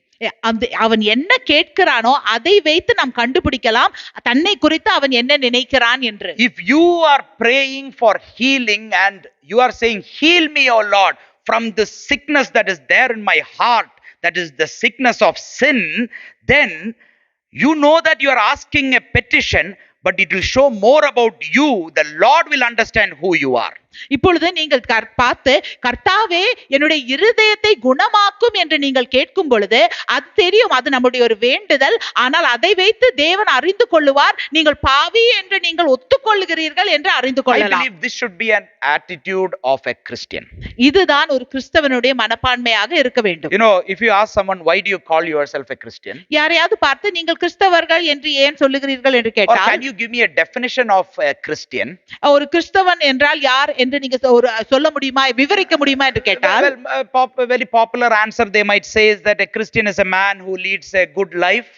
அவன் என்ன கேட்கிறானோ அதை வைத்து நாம் கண்டுபிடிக்கலாம் தன்னை குறித்து அவன் என்ன நினைக்கிறான் என்று. If you are praying for healing and you are saying, "Heal me, O Lord, from the sickness that is there in my heart, that is the sickness of sin," then you know that you are asking a petition, but it will show more about you. The Lord will understand who you are. இப்பொழுது நீங்கள் பார்த்து கர்த்தாவே என்னுடைய இருதயத்தை குணமாக்கும் என்று நீங்கள் கேட்கும் பொழுது அது தெரியும், அது நம்முடைய ஒரு வேண்டுதல். ஆனால் அதை வைத்து தேவன் அறிந்து கொள்ளுவார் நீங்கள் பாவி என்று நீங்கள் ஒத்துக்கொள்கிறீர்கள் என்று அறிந்து I கொள்ளலாம். believe this should be an attitude of a Christian. இதுதான் ஒரு கிறிஸ்தவனுடைய மனப்பான்மையாக இருக்க வேண்டும். You know, if you ask someone, "Why do you call yourself a Christian?" யாரையாவது பார்த்து நீங்கள் கிறிஸ்தவர்கள் என்று ஏன் சொல்லுகிறீர்கள் என்று Or கேட்டால், can you give me a definition of a Christian? ஒரு கிறிஸ்தவன் என்றால் யார் என்று நீங்க சொல்ல முடியுமா, விவரிக்க முடியுமா என்று கேட்டால், Well, very popular answer they might say is that a Christian is a man who leads a good life.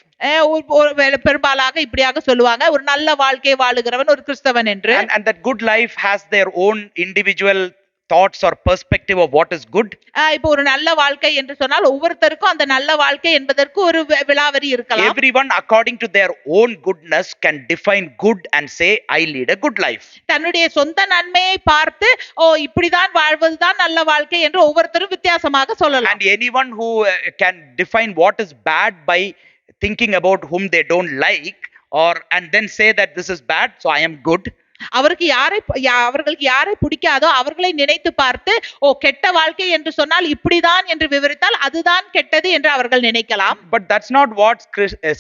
பெரும்பாலாக இப்படியாக சொல்லுவாங்க, ஒரு நல்ல வாழ்க்கை வாழுகிறவன் ஒரு கிறிஸ்தவன் என்று. And that good life has their own individual thoughts or perspective of what is good. இப்போ ஒரு நல்ல வாழ்க்கை என்று சொன்னால் ஒவ்வொருத்தருக்கும் அந்த நல்ல வாழ்க்கை என்பதற்கு ஒரு விலாவரி இருக்கலாம். Everyone according to their own goodness can define good and say, "I lead a good life." தன்னுடைய சொந்த நன்மையை பார்த்து இப்படிதான் வாழ்வதுதான் நல்ல வாழ்க்கை என்று ஒவ்வொருத்தரும் வித்தியாசமாக சொல்லலாம். And anyone who can define what is bad by thinking about whom they don't like, and then say that this is bad, so I am good. அவர்களுக்கு யாரை பிடிக்காதோ அவர்களை நினைத்து பார்த்து கெட்ட வாழ்க்கை என்று சொன்னால் இப்படிதான் என்று விவரித்தால் அதுதான் கெட்டது என்று அவர்கள் நினைக்கலாம். But that's not what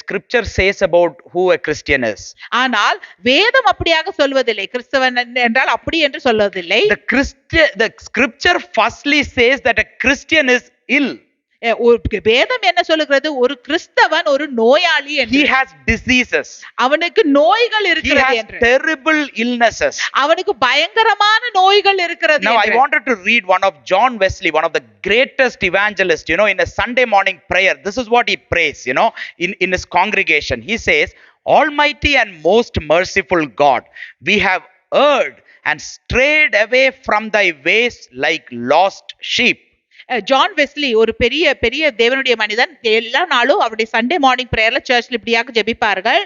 scripture says about who a Christian is. ஆனால் வேதம் அப்படியாக சொல்வதில்லை. கிறிஸ்தவன் என்றால் அப்படி என்று சொல்வதில்லை. The scripture firstly says that a Christian is ill. வேதம் என்ன சொல்லுகிறது? ஒரு கிறிஸ்தவன் ஒரு நோயாளி என்று. He has diseases. அவனுக்கு நோய்கள் இருக்கிறது என்று. He has terrible illnesses. அவனுக்கு பயங்கரமான நோய்கள் இருக்கிறது. Now I wanted to read one of John Wesley, one of the greatest evangelists, you know, in a Sunday morning prayer. This is what he prays, you know, in his congregation. He says, "Almighty and most merciful God, we have erred and strayed away from thy ways like lost sheep." John Wesley ஒரு பெரிய தேவனுடைய மனிதன். எல்லா நாளும் அவருடைய Sunday morning பிரேயர்ல சர்ச்ல இப்படியாக ஜெபிப்பார்கள்.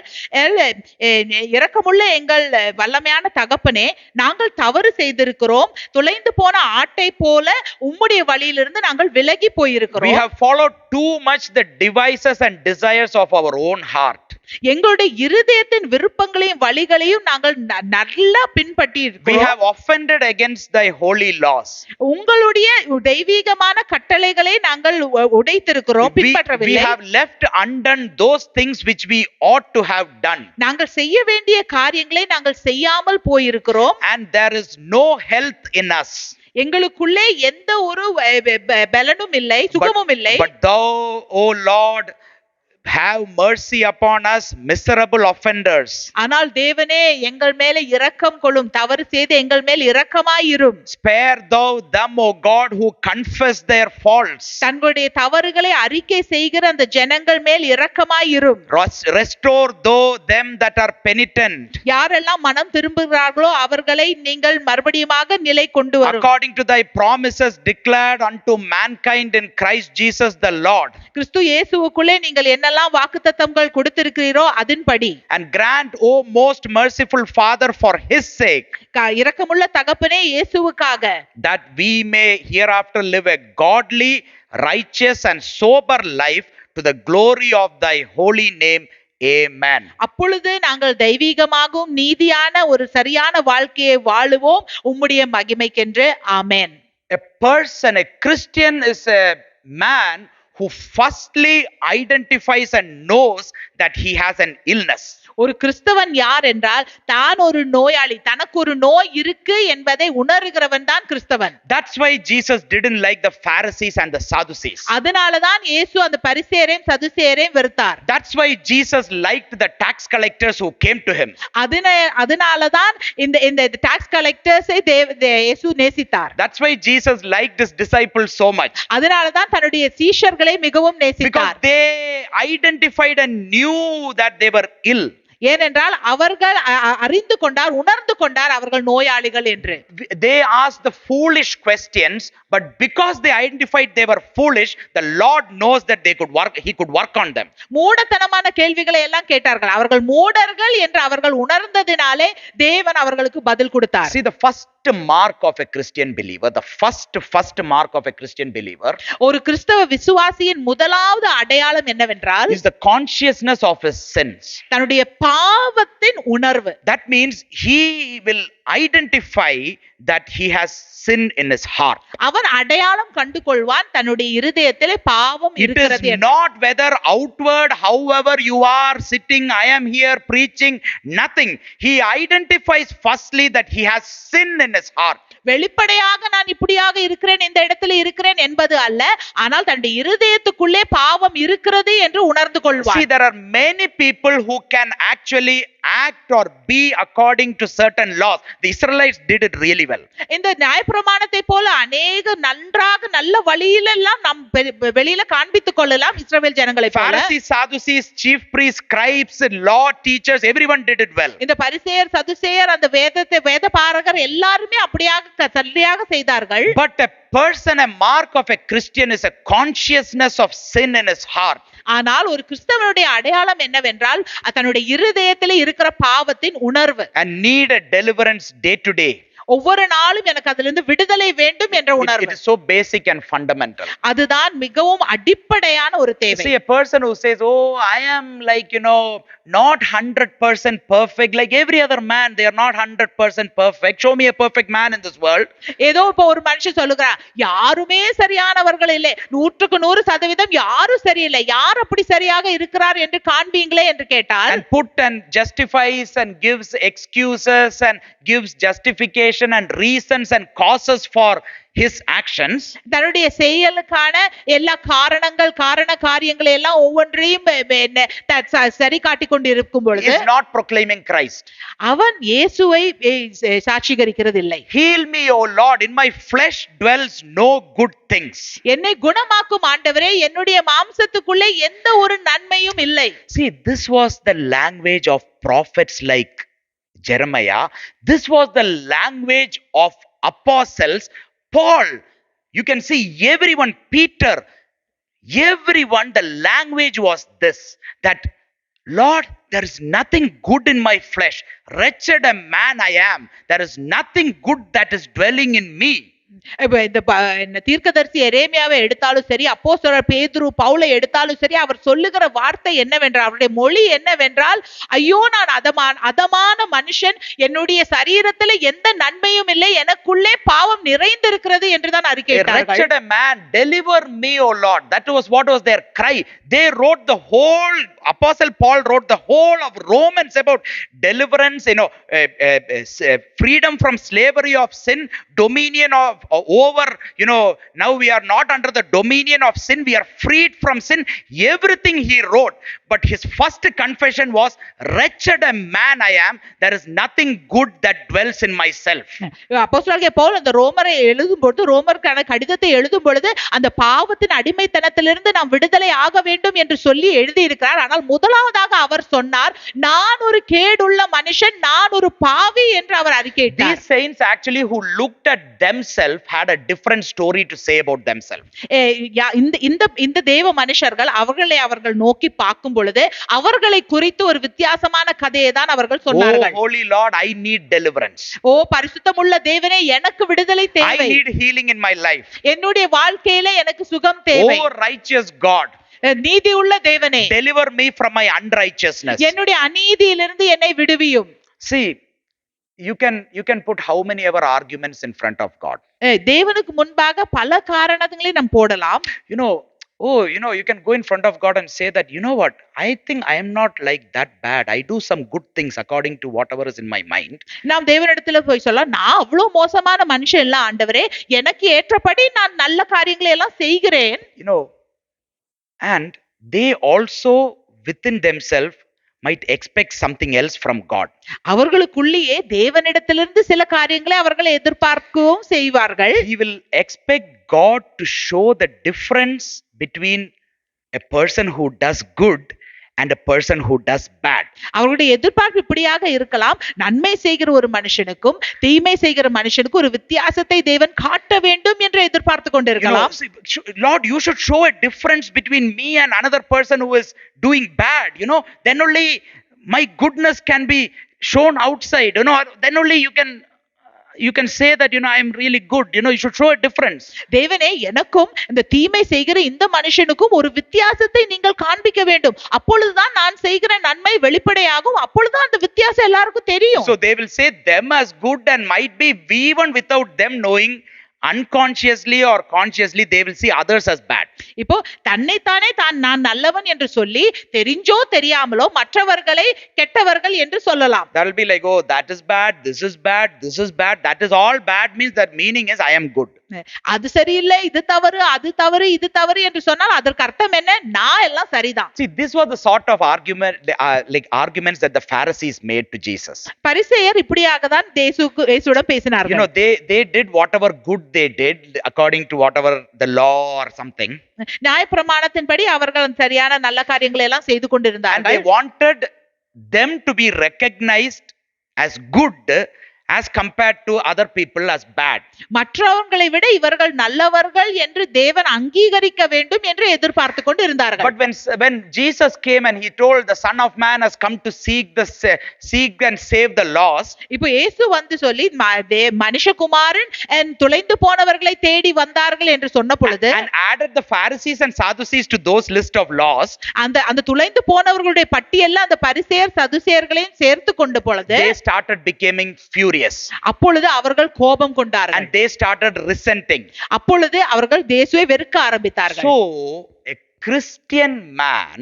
இரக்கமுள்ள எங்கள் வல்லமையான தகப்பனே, நாங்கள் தவறு செய்திருக்கிறோம், தொலைந்து போன ஆட்டை போல உம்முடைய வழியிலிருந்து நாங்கள் விலகி போயிருக்கிறோம். We have followed too much the devices and desires of our own heart. எங்களுடைய இருதயத்தின் விருப்பங்களையும் வழிகளையும் நாங்கள் நல்லா பின்பற்றி We இருக்கிறோம். have offended against thy holy laws. உங்களுடைய தெய்வீகமான கட்டளைகளை நாங்கள் உடைத்திருக்கிறோம், We பின்பற்றவில்லை. have left undone those things which we ought to have done. நாங்கள் செய்ய வேண்டிய காரியங்களை நாங்கள் செய்யாமல் போயிருக்கிறோம். And there is no health in us. எங்களுக்குள்ளே எந்த ஒரு பலனும் இல்லை, சுகமும் இல்லை. But thou, O Lord, have mercy upon us, miserable offenders. ஆனால் தேவனே எங்கள் மேல இரக்கம் கொள்ளும், தவறு செய்து எங்கள் மேல் இரக்கமாயிரும். Spare thou them, O God, who confess their faults. தங்களுடைய தவறுகளை அறிக்கை செய்கிற அந்த ஜனங்கள் மேல் இரக்கமாயிரும். Restore thou them that are penitent. யாரெல்லாம் மனம் திரும்புகிறார்களோ அவர்களை நீங்கள் மறுபடியுமாக நிலை கொண்டு வரும். According to thy promises declared unto mankind in Christ Jesus the Lord. கிறிஸ்து இயேசுவுக்குள்ளே நீங்கள் என்னெல்லாம் வாக்குத்தத்தங்கள் கொடுத்திருக்கிறீரோ அதன்படி. And grant, O most merciful Father, for his sake, இரக்கமுள்ள தகப்பனே இயேசுவுக்காக, that we may hereafter live a godly, righteous and sober life to the glory of thy holy name. Amen. அப்பொழுது நாங்கள் தெய்வீகமாகவும் நீதியான ஒரு சரியான வாழ்க்கையை வாழுவோம் உம்முடைய மகிமைக்கென்று. ஆமென். A person, a Christian, is a man who firstly identifies and knows that he has an illness. ஒரு கிறிஸ்தவன் யார் என்றால் தான் ஒரு நோயாளி, தனக்கு ஒரு நோய் இருக்கு என்பதை உணர்கிறவன் தான் கிறிஸ்தவன். That's why Jesus didn't like the Pharisees and the Sadducees. அதனாலதான் இயேசு அந்த பரிசேயரையும் சதுசேயரையும் வெறுத்தார். That's why Jesus liked the tax collectors who came to him. அதனாலதான் இந்த டாக்ஸ் கலெக்டர்ஸை இயேசு நேசித்தார். That's why Jesus liked his disciples so much. அதனாலதான் தன்னுடைய சீஷர்களை மிகவும் நேசித்தார். Because they identified and knew that they were ill. ஏனென்றால் அவர்கள் அறிந்து கொண்டார், உணர்ந்து கொண்டார் அவர்கள் நோயாளிகள் என்று. They asked the foolish questions, but because they identified they were foolish, the Lord knows that he could work on them. மூடத்தனமான கேள்விகளை எல்லாம் கேட்டார்கள். அவர்கள் மூடர்கள் என்று அவர்கள் உணர்ந்ததினாலே தேவன் அவர்களுக்கு பதில் கொடுத்தார். See, the first mark of a Christian believer, the first mark of a Christian believer, ஒரு கிறிஸ்தவ விசுவாசியின் முதலாவது அடையாளம் என்னவென்றால், is the consciousness of his sins. தன்னுடைய பாவத்தின் உணர்வு. That means he will identify that he has sin in his heart. அவன் அடையாளம் கண்டு கொள்வான் தன்னுடைய இருதயத்திலே பாவம் இருக்கிறது. It is not whether outward, however you are sitting, I am here preaching, nothing. He identifies firstly that he has sin in his heart. வெளிப்படையாக நான் இப்படியாக இருக்கிறேன், இந்த இடத்துல இருக்கிறேன் என்பது அல்ல, ஆனால் தன்னுடைய இருதயத்துக்குள்ளே பாவம் இருக்கிறது என்று உணர்ந்து கொள்வான். See, there are many people who can actually act or be according to certain laws. The Israelites did it really well. இந்த நியாயப்பிரமாணத்தை போல அநேக நன்றாக நல்ல வழியில எல்லாம் நாம் வெளியில காண்பித்துக் கொள்ளலாம் இஸ்ரவேல் ஜனங்களை போல. Pharisees, Sadducees, chief priests, scribes, law teachers, everyone did it well. இந்த பரிசேயர் சதுசேயர் அந்த வேத பாரகர் எல்லாருமே அப்படியாக சரியாக செய்தார்கள். But a person, a mark of a Christian is a consciousness of sin in his heart. ஆனால் ஒரு கிறிஸ்தவனுடைய அடையாளம் என்னவென்றால் தன்னுடைய இருதயத்திலே இருக்கிற பாவத்தின் உணர்வு. And need a deliverance day to day. ஒவ்வொரு நாளும் எனக்கு அதிலிருந்து விடுதலை வேண்டும் என்ற உணர்வு. It is so basic and fundamental. அதுதான் மிகவும் அடிப்படையான ஒரு தேவை. See, a person who says, oh, I am like, not 100% perfect like every other man, they are not 100% perfect. Show me a perfect man in this world. ஏதோ இப்ப ஒரு மனுஷன் சொல்லுகிறான், யாருமே சரியானவர்கள் இல்லை, 100% யாரும் சரியில்லை, யார் அப்படி சரியாக இருக்கிறார் என்று காண்பீங்களே என்று கேட்டால், and put and justifies and gives excuses and gives justification and reasons and causes for his actions. தன்னுடைய செயலுக்கான எல்லா காரண காரியங்களை எல்லாம் ஒவ்வொன்றையும் சரி காட்டிக் கொண்டு இருக்கும் பொழுது, he is not proclaiming Christ. அவன் இயேசுவை சாட்சிகரிக்கிறது இல்லை. Heal me, O Lord, in my flesh dwells no good things. என்னை குணமாக்கும் ஆண்டவரே, என்னுடைய மாம்சத்துக்குள்ளே எந்த ஒரு நன்மையும் இல்லை. See, this was the language of prophets like Jeremiah. This was the language of apostles. Paul, you can see everyone, Peter, everyone, the language was this, that Lord, there is nothing good in my flesh. Wretched a man I am. There is nothing good that is dwelling in me. இப்ப இந்த தீர்க்கதரிசி எரேமியாவை எடுத்தாலும் சரி, அப்போஸ்தலர் பேதுரு பவுலை எடுத்தாலும் சரி, அவர் சொல்லுகிற வார்த்தை என்னவென்றால், அவருடைய மொழி என்னவென்றால், ஐயோ நான் அதமான மனுஷன், என்னுடைய சரீரத்துல எந்த நன்மையும் இல்லை, எனக்குள்ளே பாவம் நிறைந்திருக்கிறது என்றுதான் அறிக்கையிட்டார்கள். A wretched man, deliver me, O Lord. That was what was their cry. They wrote the whole, Apostle Paul wrote the whole of Romans about deliverance, freedom from slavery of sin, dominion of over, now we are not under the dominion of sin, we are freed from sin. Everything he wrote, but his first confession was, wretched a man I am, there is nothing good that dwells in myself. அப்போஸ்தலனாகிய பவுல் அந்த ரோமரை எழுதும்போது, ரோமருக்கான கடிதத்தை எழுதும் பொழுது, அந்த பாவத்தின் அடிமைத்தனத்திலிருந்து நாம் விடுதலை ஆக வேண்டும் என்று சொல்லி எழுதி இருக்கிறார். ஆனால் முதலாவதாக அவர் சொன்னார், நான் ஒரு கேடுள்ள மனுஷன், நான் ஒரு பாவி என்று அவர் அறிக்கையிட்டார். These saints actually who looked at themselves had a different story to say about themselves. இந்த தேவ மனுஷர்கள் அவர்கள் நோக்கி பார்க்கும் பொழுது அவர்களை குறித்து ஒரு வித்தியாசமான கதையை தான் அவர்கள் சொன்னார்கள். Oh holy Lord, I need deliverance. ஓ பரிசுத்தமுள்ள தேவனே, எனக்கு விடுதலை தேவை. I need healing in my life. என்னுடைய வாழ்க்கையில எனக்கு சுகம் தேவை. Oh righteous God, நீதி உள்ள தேவனே, deliver me from my unrighteousness. என்னுடைய அநீதியிலிருந்து என்னை விடுவியும். See, you can put how many ever arguments in front of God. தேவனுக்கு முன்பாக பல காரணங்களை நாம் போடலாம். You can go in front of God and say that, you know what, I think I am not like that bad. I do some good things according to whatever is in my mind. நாம் தேவனிடத்துல போய் சொல்ல, நான் அவ்வளவு மோசமான மனுஷன் இல்ல ஆண்டவரே, எனக்கு ஏற்றபடி நான் நல்ல காரியங்களை எல்லாம் செய்கிறேன். And they also within themselves might expect something else from God. அவர்களுக்குள்ளேயே தேவனிடத்திலிருந்து சில காரியங்களை அவர்கள் எதிர்பார்க்கவும் செய்வார்கள். He will expect God to show the difference between a person who does good and a person who does bad. அவருடைய எதிர்பார்ப்பு இப்படியாக இருக்கலாம், நன்மை செய்கிற ஒரு மனுஷனுக்கும் தீமை செய்கிற மனுஷனுக்கும் ஒரு வித்தியாசத்தை தேவன் காட்ட வேண்டும் என்று எதிர்பார்த்து கொண்டிருக்கலாம். Lord, you should show a difference between me and another person who is doing bad. Then only my goodness can be shown outside. Then only you can say that I am really good. You should show a difference. தேவனே, எனக்கும் இந்த தீமை செய்கிற இந்த மனுஷனுக்கும் ஒரு வித்தியாசத்தை நீங்கள் காண்பிக்க வேண்டும். அப்பொழுதுதான் நான் செய்கிற நன்மை வெளிப்படையாகும். அப்பொழுதுதான் அந்த வித்தியாசம் எல்லாருக்கும் தெரியும். So they will say them as good, and might be even without them knowing, unconsciously or consciously they will see others as bad. இப்போ தன்னைத்தானே நான் நல்லவன் என்று சொல்லி தெரிஞ்சோ தெரியாமலோ மற்றவர்களை கெட்டவர்கள் என்று சொல்லலாம். That will be like, oh, that is bad, this is bad, this is bad, that is all bad, means that meaning is I am good. அது சரியில்லை, இது தவறு, அது தவறு, இது தவறு என்று சொன்னால் அதற்கு அர்த்தம் என்ன? நான் எல்லாம் சரிதான். See, this was the sort of arguments that the Pharisees made to Jesus. பரிசேயர் இப்படியாக தான் இயேசுவுடன் பேசினார்கள். They did whatever good they did according to whatever the law or something. நியாயப்பிரமாணத்தின்படி அவர்கள் சரியான நல்ல காரியங்களை எல்லாம் செய்து கொண்டிருந்தார்கள். And they wanted them to be recognized as good as compared to other people as bad. மற்றவர்களை விட இவர்கள் நல்லவர்கள் என்று தேவன் அங்கீகரிக்க வேண்டும் என்று எதிர்பார்த்து கொண்டு இருந்தார்கள். But when Jesus came and he told the Son of Man has come to seek and save the lost. இப்போ இயேசு வந்து சொல்லி மனுஷகுமாரன் தொலைந்து போனவர்களை தேடி வந்தார்கள் என்று சொன்ன பொழுது, and added the Pharisees and Sadducees to those list of lost. அந்த துளைந்து போனவர்களுடைய பட்டியல்ல அந்த பரிசேயர் சதுசேயர்களையும் சேர்த்து கொண்ட பொழுது, they started becoming furious. அப்பொழுது அவர்கள் கோபம் கொண்டார்கள். And they started resenting. அப்பொழுது அவர்கள் இயேசுவை வெறுக்க ஆரம்பித்தார்கள். So a Christian man,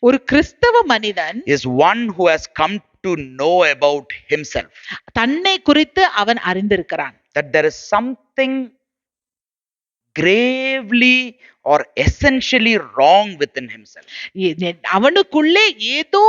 ஒரு கிறிஸ்தவ மனிதன், is one who has come to know about himself. தன்னை குறித்து அவன் அறிந்திருக்கிறான். That there is something gravely or essentially wrong within himself. அவனுக்குள்ளே ஏதோ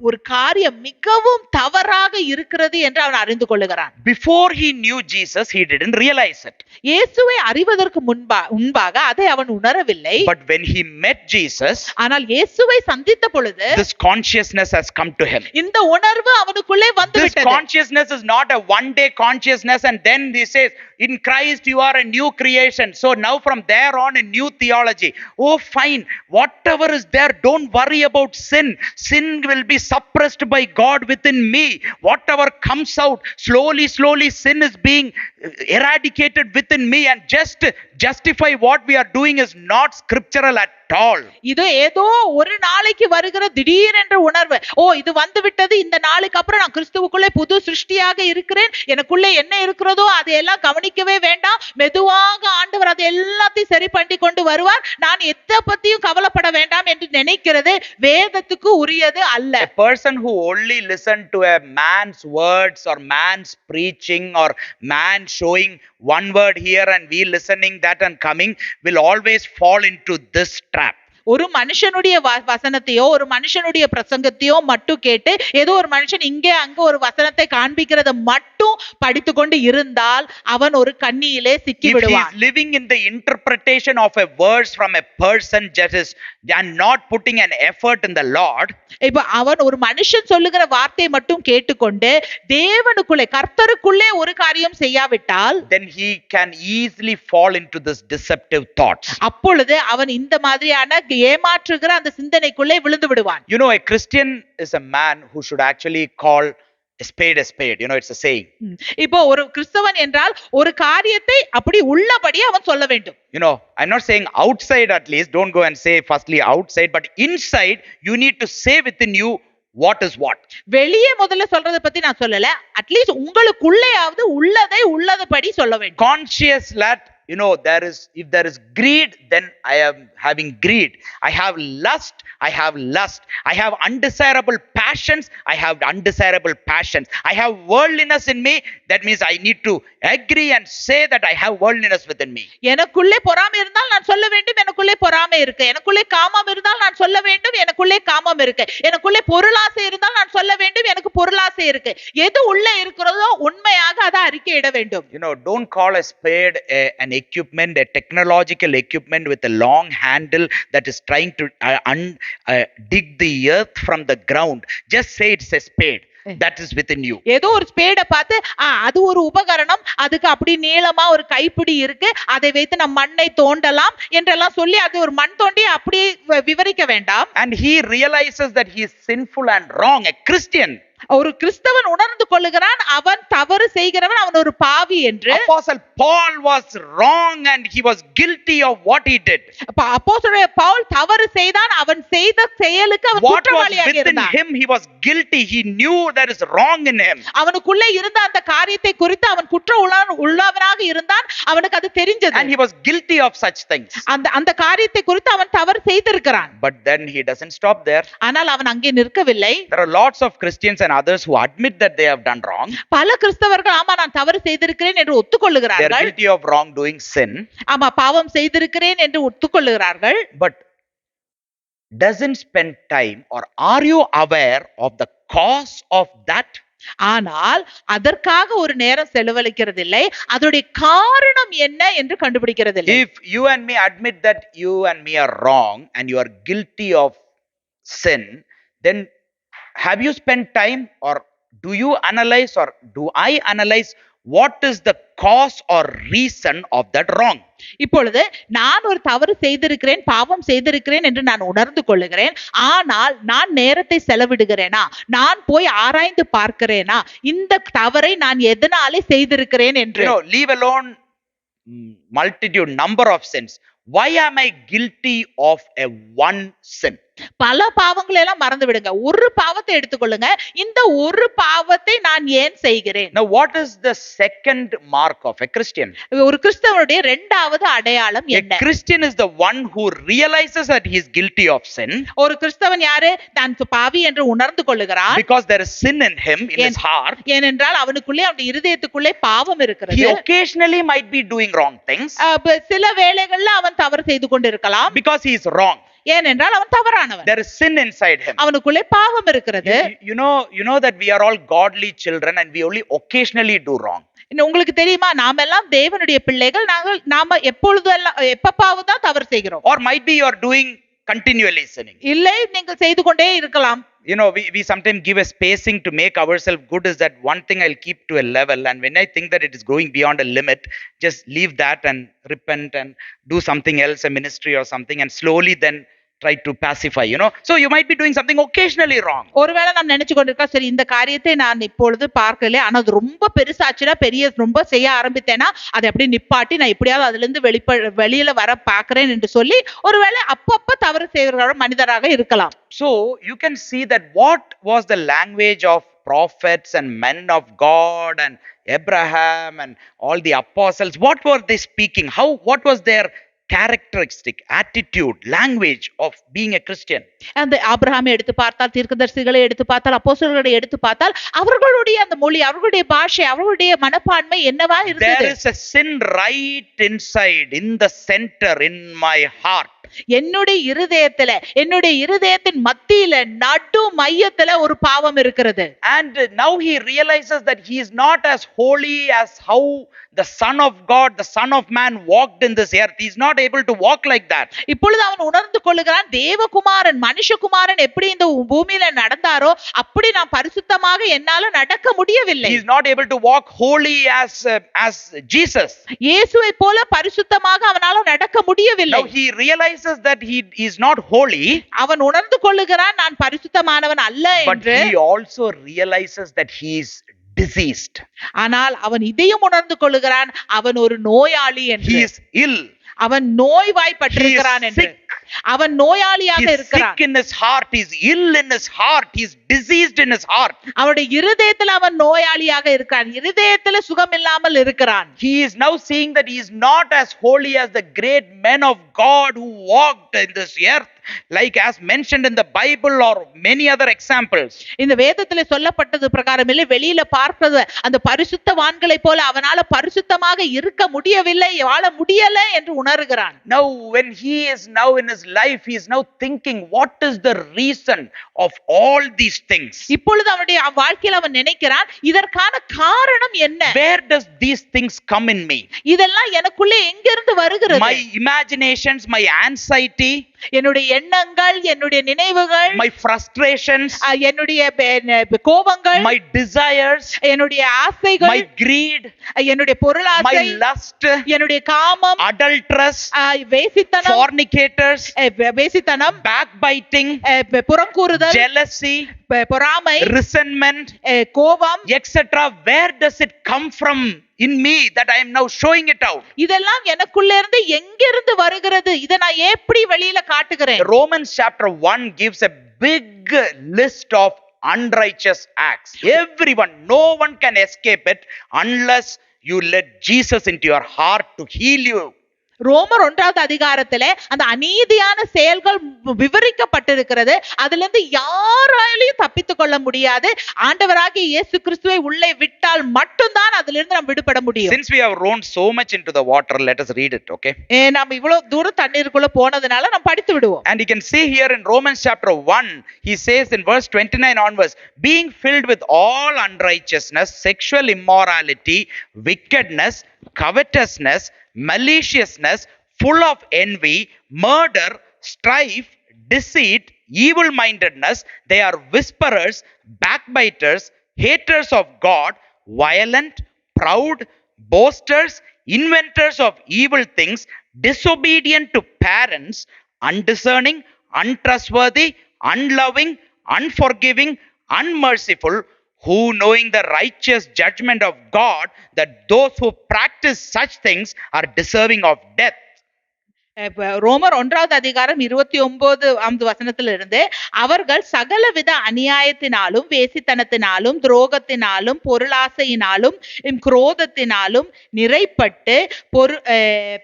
ஒரு காரியம் மிகவும் தவறாக இருக்கிறது என்று அவன் அறிந்து கொள்ளுகிறான். Before he knew Jesus, he didn't realize it. இயேசுவை அறிவதற்கு முன்பாக அதை அவன் உணரவில்லை. But when he met Jesus, ஆனால் இயேசுவை சந்தித்த பொழுது this consciousness has come to him. இந்த உணர்வு அவனுக்குள்ளே வந்துவிட்டது. This consciousness is not a one day consciousness and then he says, in Christ you are a new creation. So now from there on a new theology theology. Oh, fine. Whatever is there, don't worry about sin. Sin will be suppressed by God within me. Whatever comes out, slowly, slowly, sin is being eradicated within me, and just justify what we are doing is not scriptural at all. இது ஏதோ ஒரு நாளைக்கு வருகிற திடீரென்ற உணர்வு. ஓ, இது வந்து விட்டது, இந்த நாளுக்கு அப்புறம் நான் கிறிஸ்துவுக்குள்ளே புது சிருஷ்டியாக இருக்கிறேன், எனக்குள்ளே என்ன இருக்கிறதோ அதையெல்லாம் கவனிக்கவே வேண்டாம், மெதுவாக ஆண்டவர் அதை எல்லாத்தையும் சரி பண்ணி கொண்டு வருவார், நான் எதை பத்தியும் கவலைப்பட வேண்டாம் என்று நினைக்கிறது வேதத்துக்கு உரியது அல்ல. A person who only listen to a man's words or man's preaching or man showing one word here and we listening that and coming will always fall into this trap. ஒரு மனுஷனுடைய வசனத்தையோ ஒரு மனுஷனுடைய பிரசங்கத்தையோ மட்டும் கேட்டு ஏதோ ஒரு மனுஷன் இங்கே அங்க ஒரு வசனத்தை காண்பிக்கிறத மட்டும் படித்து கொண்டு இருந்தால் அவன் ஒரு கண்ணியிலே சிக்கி விடுவான். If he is living in the interpretation of a verse from a person just and not putting an effort in the Lord, இப்ப அவன் ஒரு மனுஷன் சொல்லுகிற வார்த்தை மட்டும் கேட்டுக்கொண்டு தேவனுக்குள்ளே கர்த்தருக்குள்ளே ஒரு காரியம் செய்யாவிட்டால் then he can easily fall into this deceptive thoughts. அப்பொழுது அவன் இந்த மாதிரியான ஏமாற்றுகிற அந்த சிந்தனைக்குள்ளே விழுந்து விடுவான். You know, a Christian is a man who should actually call a spade a spade. You know, it's a saying. இப்போ ஒரு கிறிஸ்தவன் என்றால் ஒரு காரியத்தை அப்படி உள்ளபடி அவன் சொல்ல வேண்டும். You know, I'm not saying outside at least, don't go and say firstly outside, but inside you need to say within you what is what. வெளியே முதல்ல சொல்றத பத்தி நான் சொல்லல, அட்லீஸ்ட் உங்களுக்குள்ளேயாவது உள்ளதை உள்ளதுபடி சொல்ல வேண்டும். Conscious that, you know, if there is greed, then I am having greed. I have lust, I have lust. I have undesirable passions, I have undesirable passions. I have worldliness in me, that means I need to agree and say that I have worldliness within me. எனக்குள்ளே பொறாமை இருந்தால் நான் சொல்ல வேண்டும் எனக்குள்ளே பொறாமை இருக்கு, எனக்குள்ளே காமம் இருந்தால் நான் சொல்ல வேண்டும் எனக்குள்ளே காமம் இருக்கு, எனக்குள்ளே பொருளாசை இருந்தால் நான் சொல்ல வேண்டும் எனக்கு பொருளாசை இருக்கு. எது உள்ள இருக்கிறதோ உண்மையாக அதை அறிக்கையிட வேண்டும். You know, don't call a spade an equipment, a technological equipment with a long handle that is trying to dig the earth from the ground. Just say it's a spade that is within you. ஏதோ ஒரு ஸ்பேட பார்த்து அது ஒரு உபகரணம், அதுக்கு அப்படி நீளமா ஒரு கைப்பிடி இருக்கு, அதை வைத்து நம் மண்ணை தோண்டலாம் என்றெல்லாம் சொல்லி அது ஒரு மண் தோண்டி அப்படி விவரிக்க வேண்டாம். And he realizes that he is sinful and wrong. A Christian, ஒரு கிறிஸ்தவன் உணர்ந்து கொள்ளுகிறான் அவன் தவறு செய்கிறவன், அவன் ஒரு பாவி என்று. Apostle Paul was wrong and he was guilty of what he did. அப்போஸ்தலனாகிய பவுல் தவறு செய்தான், அவன் செய்த செயலுக்கு அவன் குற்றவாளியாக இருந்தான். Within him he was guilty. He knew there is wrong in him. அவனுக்குள்ளே இருந்த அந்த காரியத்தை குறித்து அவன் குற்ற உள்ளவனாக இருந்தான், அவனுக்கு அது தெரிஞ்சது. And he was guilty of such things. அந்த காரியத்தை குறித்து அவன் தவறு செய்திருக்கிறான். But then he doesn't stop there. ஆனால் அவன் அங்கே நிற்கவில்லை. There are lots of Christians and others who admit that they have done wrong. பல கிறிஸ்தவர்கள் ஆமா நான் தவறு செய்திருக்கிறேன் என்று ஒத்துக்கொள்ளுகிறார்கள். They are guilty of wrongdoing, sin. ஆமா பாவம் செய்திருக்கிறேன் என்று ஒத்துக்கொள்ளுகிறார்கள். But doesn't spend time, or are you aware of the cause of that? ஆனால் அதற்காக ஒரு நேரம் செலவழிக்கிறதில்லை, அதோடைய காரணம் என்ன என்று கண்டுபிடிக்கிறதில்லை. If you and me admit that you and me are wrong and you are guilty of sin, then have you spent time, or do you analyze, or do I analyze what is the cause or reason of that wrong? இப்பொழுது நான் ஒரு தவறு செய்திருக்கிறேன், பாவம் செய்திருக்கிறேன் என்று நான் உணர்ந்து கொள்ளுகிறேன், ஆனால் நான் நேரத்தை செலவிடுகிறேனா, நான் போய் ஆராய்ந்து பார்க்கிறேனா இந்த தவறை நான் எதனாலே செய்திருக்கிறேன் என்று. You know, leave alone multitude number of sins. Why am I guilty of a one sin? பல பாவங்களை எல்லாம் மறந்து விடுங்க, ஒரு பாவத்தை எடுத்துக்கொள்ளுங்க, இந்த ஒரு பாவத்தை நான் ஏன் செய்கிறேன். Now what is the second mark of a Christian? ஒரு கிறிஸ்தவனுடைய இரண்டாவது அடையாளம் என்ன? A Christian is the one who realizes that he is guilty of sin. ஒரு கிறிஸ்தவன் யாரு? தான் பாவி என்று உணர்ந்து கொள்ளுகிறான். Because there is sin in him, in his heart. ஏனென்றால் அவனுக்குள்ளே அவனுடைய இருதயத்துக்குள்ளே பாவம் இருக்கிறது. He occasionally might be doing wrong things. சில வேளைகள்ல அவன் தவறு செய்து கொண்டிருக்கலாம். Because he is wrong. ஏனென்றால் அவன் தவறானவன். There is sin inside him. அவனுக்குள்ளே பாவம் இருக்கிறது. You know that we are all godly children and we only occasionally do wrong. உங்களுக்கு தெரியுமா, நாம எல்லாம் தேவனுடைய பிள்ளைகள், நாம எப்பொழுதெல்லாம் எப்பப்பாவது தான் தவறு செய்கிறோம். Or might be you are doing continually sinning. இல்லை, நீங்கள் செய்து கொண்டே இருக்கலாம். You know, we sometimes give a spacing to make ourselves good, is that one thing I'll keep to a level, and when I think that it is going beyond a limit, just leave that and repent and do something else, a ministry or something, and slowly then try to pacify, you know. So you might be doing something occasionally wrong. ஒருவேளை நாம் நினைச்சு கொண்டிருக்கோம், சரி இந்த காரியத்தை நான் இப்பொழுது பார்க்கல, ஆனா அது ரொம்ப பெருசாச்சுன்னா, ரொம்ப செய்ய ஆரம்பித்தேன்னா அதை அப்படி நிப்பாட்டி நான் இப்படியாவது அதுல இருந்து வெளியில வர பாக்குறேன் என்று சொல்லி ஒருவேளை அப்பப்ப தவறு செய்கிற மனிதராக இருக்கலாம். So you can see that what was the language of prophets and men of God and Abraham and all the apostles. What were they speaking? What was their characteristic, attitude, language of being a Christian? அந்த ஆபிரகாமை எடுத்து பார்த்தால், தீர்க்கதரிசிகளை எடுத்து பார்த்தால், அப்போஸ்தலர்களை எடுத்து பார்த்தால், அவர்களுடைய அந்த மொழி, அவர்களுடைய பாஷை, அவர்களுடைய மனப்பான்மை என்னவா இருந்தது? There is a sin right inside, in the center, in my heart. என்னுடைய இருதயத்தின் மத்தியில நடு மையத்துல ஒரு பாவம் இருக்கிறது. And now he realizes that he is not as holy as how the Son of God, the Son of Man walked in this earth. He is not able to walk like that. இப்பொழுது அவன் உணர்ந்து கொள்கிறான், தேவகுமாரன், மனுஷகுமாரன் எப்படி இந்த பூமியில நடந்தாரோ அப்படி நான் பரிசுத்தமாக என்னால நடக்க முடியவில்லை. He is not able to walk holy as Jesus. இயேசுவை போல பரிசுத்தமாக அவனால நடக்க முடியவில்லை. Now he realizes that he is not holy. அவன் உணர்ந்து கொள்ளுகிறான், நான் பரிசுத்தமானவன் அல்ல என்று. But he also realizes that he is diseased. ஆனால் அவன் இதையும் உணர்ந்து கொள்ளுகிறான், அவன் ஒரு நோயாளி என்று. He is ill. அவன் நோய்வாய்ப்பட்டிருக்கிறான் என்று. அவன் நோயாளியாக இருக்கிறான். He is sick in his heart, he is ill in his heart, he is diseased in his heart. அவனுடைய இருதயத்தில் அவன் நோயாளியாக இருக்கிறான், இருதயத்தில் சுகம் இல்லாமல் இருக்கிறான். He is now seeing that he is not as holy as the great men of God who walked in this earth, like as mentioned in the Bible or many other examples. இந்த வேதத்திலே சொல்லப்பட்டது பிரகாரம் இல்லை, வெளியில பார்க்கிறது அந்த பரிசுத்தவான்களை போல அவனால பரிசுத்தமாக இருக்க முடியவில்லை, வாழ முடியல என்று உணர்கிறான். Now when he is now in his life, he is now thinking, what is the reason of all these things? இப்பொழுது அவனுடைய வாழ்க்கையில் அவன் நினைக்கிறான், இதற்கான காரணம் என்ன? Where does these things come in me? இதெல்லாம் எனக்குள்ளே எங்கிருந்து வருகிறது? My imaginations, my anxiety, என்னுடைய எண்ணங்கள், என்னுடைய நினைவுகள், my frustrations, என்னுடைய கோபங்கள், my desires, என்னுடைய ஆசைகள், my greed, என்னுடைய பொருளாசை, my lust, என்னுடைய காமம், adulteress, வேசித்தனம், fornicators, வேசித்தனம், backbiting, புறங்கூறுதல், jealousy, பொறாமை, resentment, கோபம், etc. Where does it come from in me that I am now showing it out? இதெல்லாம் எனக்குள்ள இருந்து எங்கிருந்து வருகிறது? இத நான் எப்படி வெளியில காட்டுகிறேன்? Romans chapter 1 gives a big list of unrighteous acts. Everyone, no one can escape it unless you let Jesus into your heart to heal you. ரோமர் 1வது அதிகாரத்திலே அந்த அநீதியான செயல்கள் விவரிக்கப்பட்டிருக்கிறது. அதுல இருந்து யாராலையும் தப்பித்துக் கொள்ள முடியாது. ஆண்டவராகிய இயேசு கிறிஸ்துவை உள்ளே விட்டால் மட்டும்தான் அதிலிருந்து இருந்து நாம் விடுபட முடியும். Since we have rown so much into the water, let us read it, okay? நாம் இவ்வளவு தூரம் தண்ணீருக்குள்ள போனதுனால நாம் படித்து விடுவோம். And you can see here in Romans chapter 1, he says in verse 29 onwards, being filled with all unrighteousness, sexual immorality, wickedness, covetousness, maliciousness, full of envy, murder, strife, deceit, evil-mindedness, they are whisperers, backbiters, haters of God, violent, proud, boasters, inventors of evil things, disobedient to parents, undiscerning, untrustworthy, unloving, unforgiving, unmerciful, who knowing the righteous judgment of God, that those who practice such things are deserving of death. ரோமர் 1வது அதிகாரம் 29வது வசனத்திலிருந்து, அவர்கள் சகலவித அநியாயத்தினாலும், வேசித்தனத்தினாலும், துரோகத்தினாலும், பொருளாசையினாலும், குரோதத்தினாலும் நிறைப்பட்டு,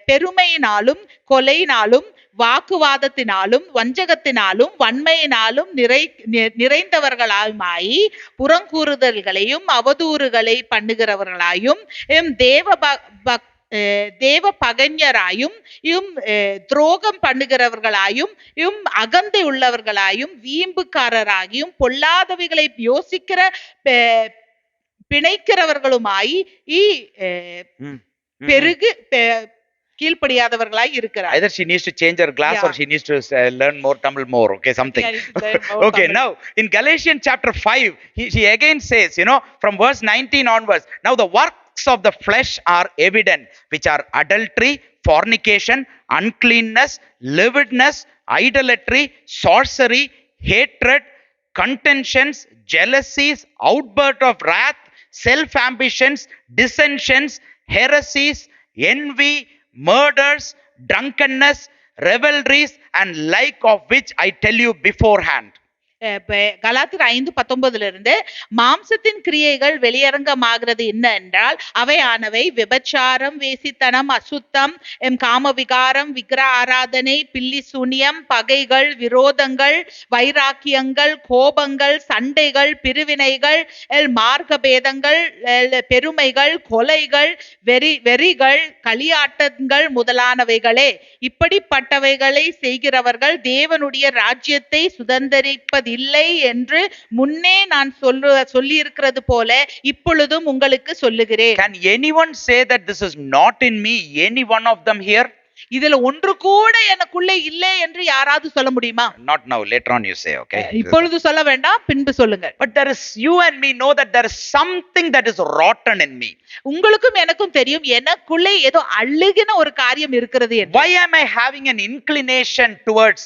பெருமையினாலும், கொலையினாலும், வாக்குவாதத்தினாலும், வஞ்சகத்தினாலும், வன்மையினாலும் நிறைந்தவர்களாய் புறங்கூறுதல்களையும் அவதூறுகளை பண்ணுகிறவர்களாயும், தேவ பகைஞராயும், துரோகம் பண்ணுகிறவர்களாயும், அகந்தை உள்ளவர்களாயும், வீம்புக்காரராகியும், பொல்லாதவைகளை யோசிக்கிற பிணைக்கிறவர்களுமாய் பெருகு கீழ்ப்படியாதவர்களாய் இருக்கிறார். Either she needs to change her glass Yeah. or she needs to learn more Tamil more. Okay, something. I need to learn more Okay, Tamil. now in Galatians chapter 5, she again says, from verse 19 onwards, now the works of the flesh are evident, which are adultery, fornication, uncleanness, lewdness, idolatry, sorcery, hatred, contentions, jealousies, outburst of wrath, self ambitions, dissensions, heresies, envy, murders, drunkenness, revelries, and like of which I tell you beforehand. கலாத்தியர் 5:19 மாம்சத்தின் கிரியைகள் வெளியரங்கமாகிறது என்ன என்றால் அவையானவை விபச்சாரம், வேசித்தனம், அசுத்தம், காமவிகாரம், விக்கிர ஆராதனை, பில்லி சூனியம், பகைகள், விரோதங்கள், வைராக்கியங்கள், கோபங்கள், சண்டைகள், பிரிவினைகள், மார்க்க பேதங்கள், பெருமைகள், கொலைகள், வெறிகள், களியாட்டங்கள் முதலானவைகளே. இப்படிப்பட்டவைகளை செய்கிறவர்கள் தேவனுடைய ராஜ்யத்தை சுதந்தரிப்பது இல்லை என்று முன்னே நான் சொல்லி இருக்கிறது போல இப்பொழுதும் உங்களுக்கு சொல்லுகிறேன். Can anyone say that this is not in me, any one of them here? இதுல ஒன்று கூட எனக்குள்ளே இல்லை என்று யாராவது சொல்ல முடியுமா? Not now, later on you say, okay? இப்பொழுது சொல்ல வேண்டாம், பின்பு சொல்லுங்க. But there is, you and me know that there is something that is rotten in me. உங்களுக்கும் எனக்கும் தெரியும் எனக்குள்ளே ஏதோ அழுகின ஒரு காரியம் இருக்கிறது என்று. Why am I having an inclination towards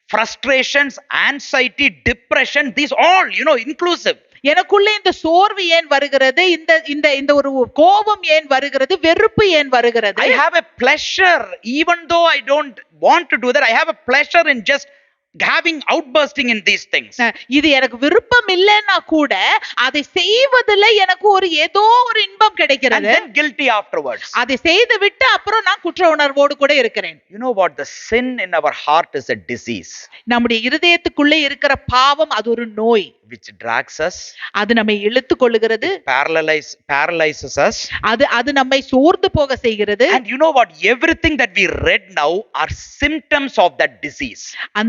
frustrations, anxiety, depression? These all, inclusive. எனக்குள்ளே இந்த சோர்வு ஏன் வருகிறது, இந்த ஒரு கோபம் ஏன் வருகிறது, வெறுப்பு ஏன் வருகிறது? I have a pleasure, even though I don't want to do that, I have a pleasure in just having outbursting in these things. இது எனக்கு விருப்பம் இல்லைன்னா கூட அதை செய்வதில் எனக்கு ஏதோ ஒரு இன்பம் கிடைக்கிறது. And then guilty afterwards. அதை செய்து விட்டு அப்புறம் நான் குற்ற உணர்வோடு கூட இருக்கிறேன். You know what? The sin in our heart is a disease. நம்முடைய இருதயத்துக்குள்ளே இருக்கிற பாவம் அது ஒரு நோய். Which drags us. அது நம்மை இழுத்து கொள்ளுகிறது. Paralyzes us. அது நம்மை சோர்ந்து போக செய்கிறது. And you know what? Everything that we read now are symptoms of that disease.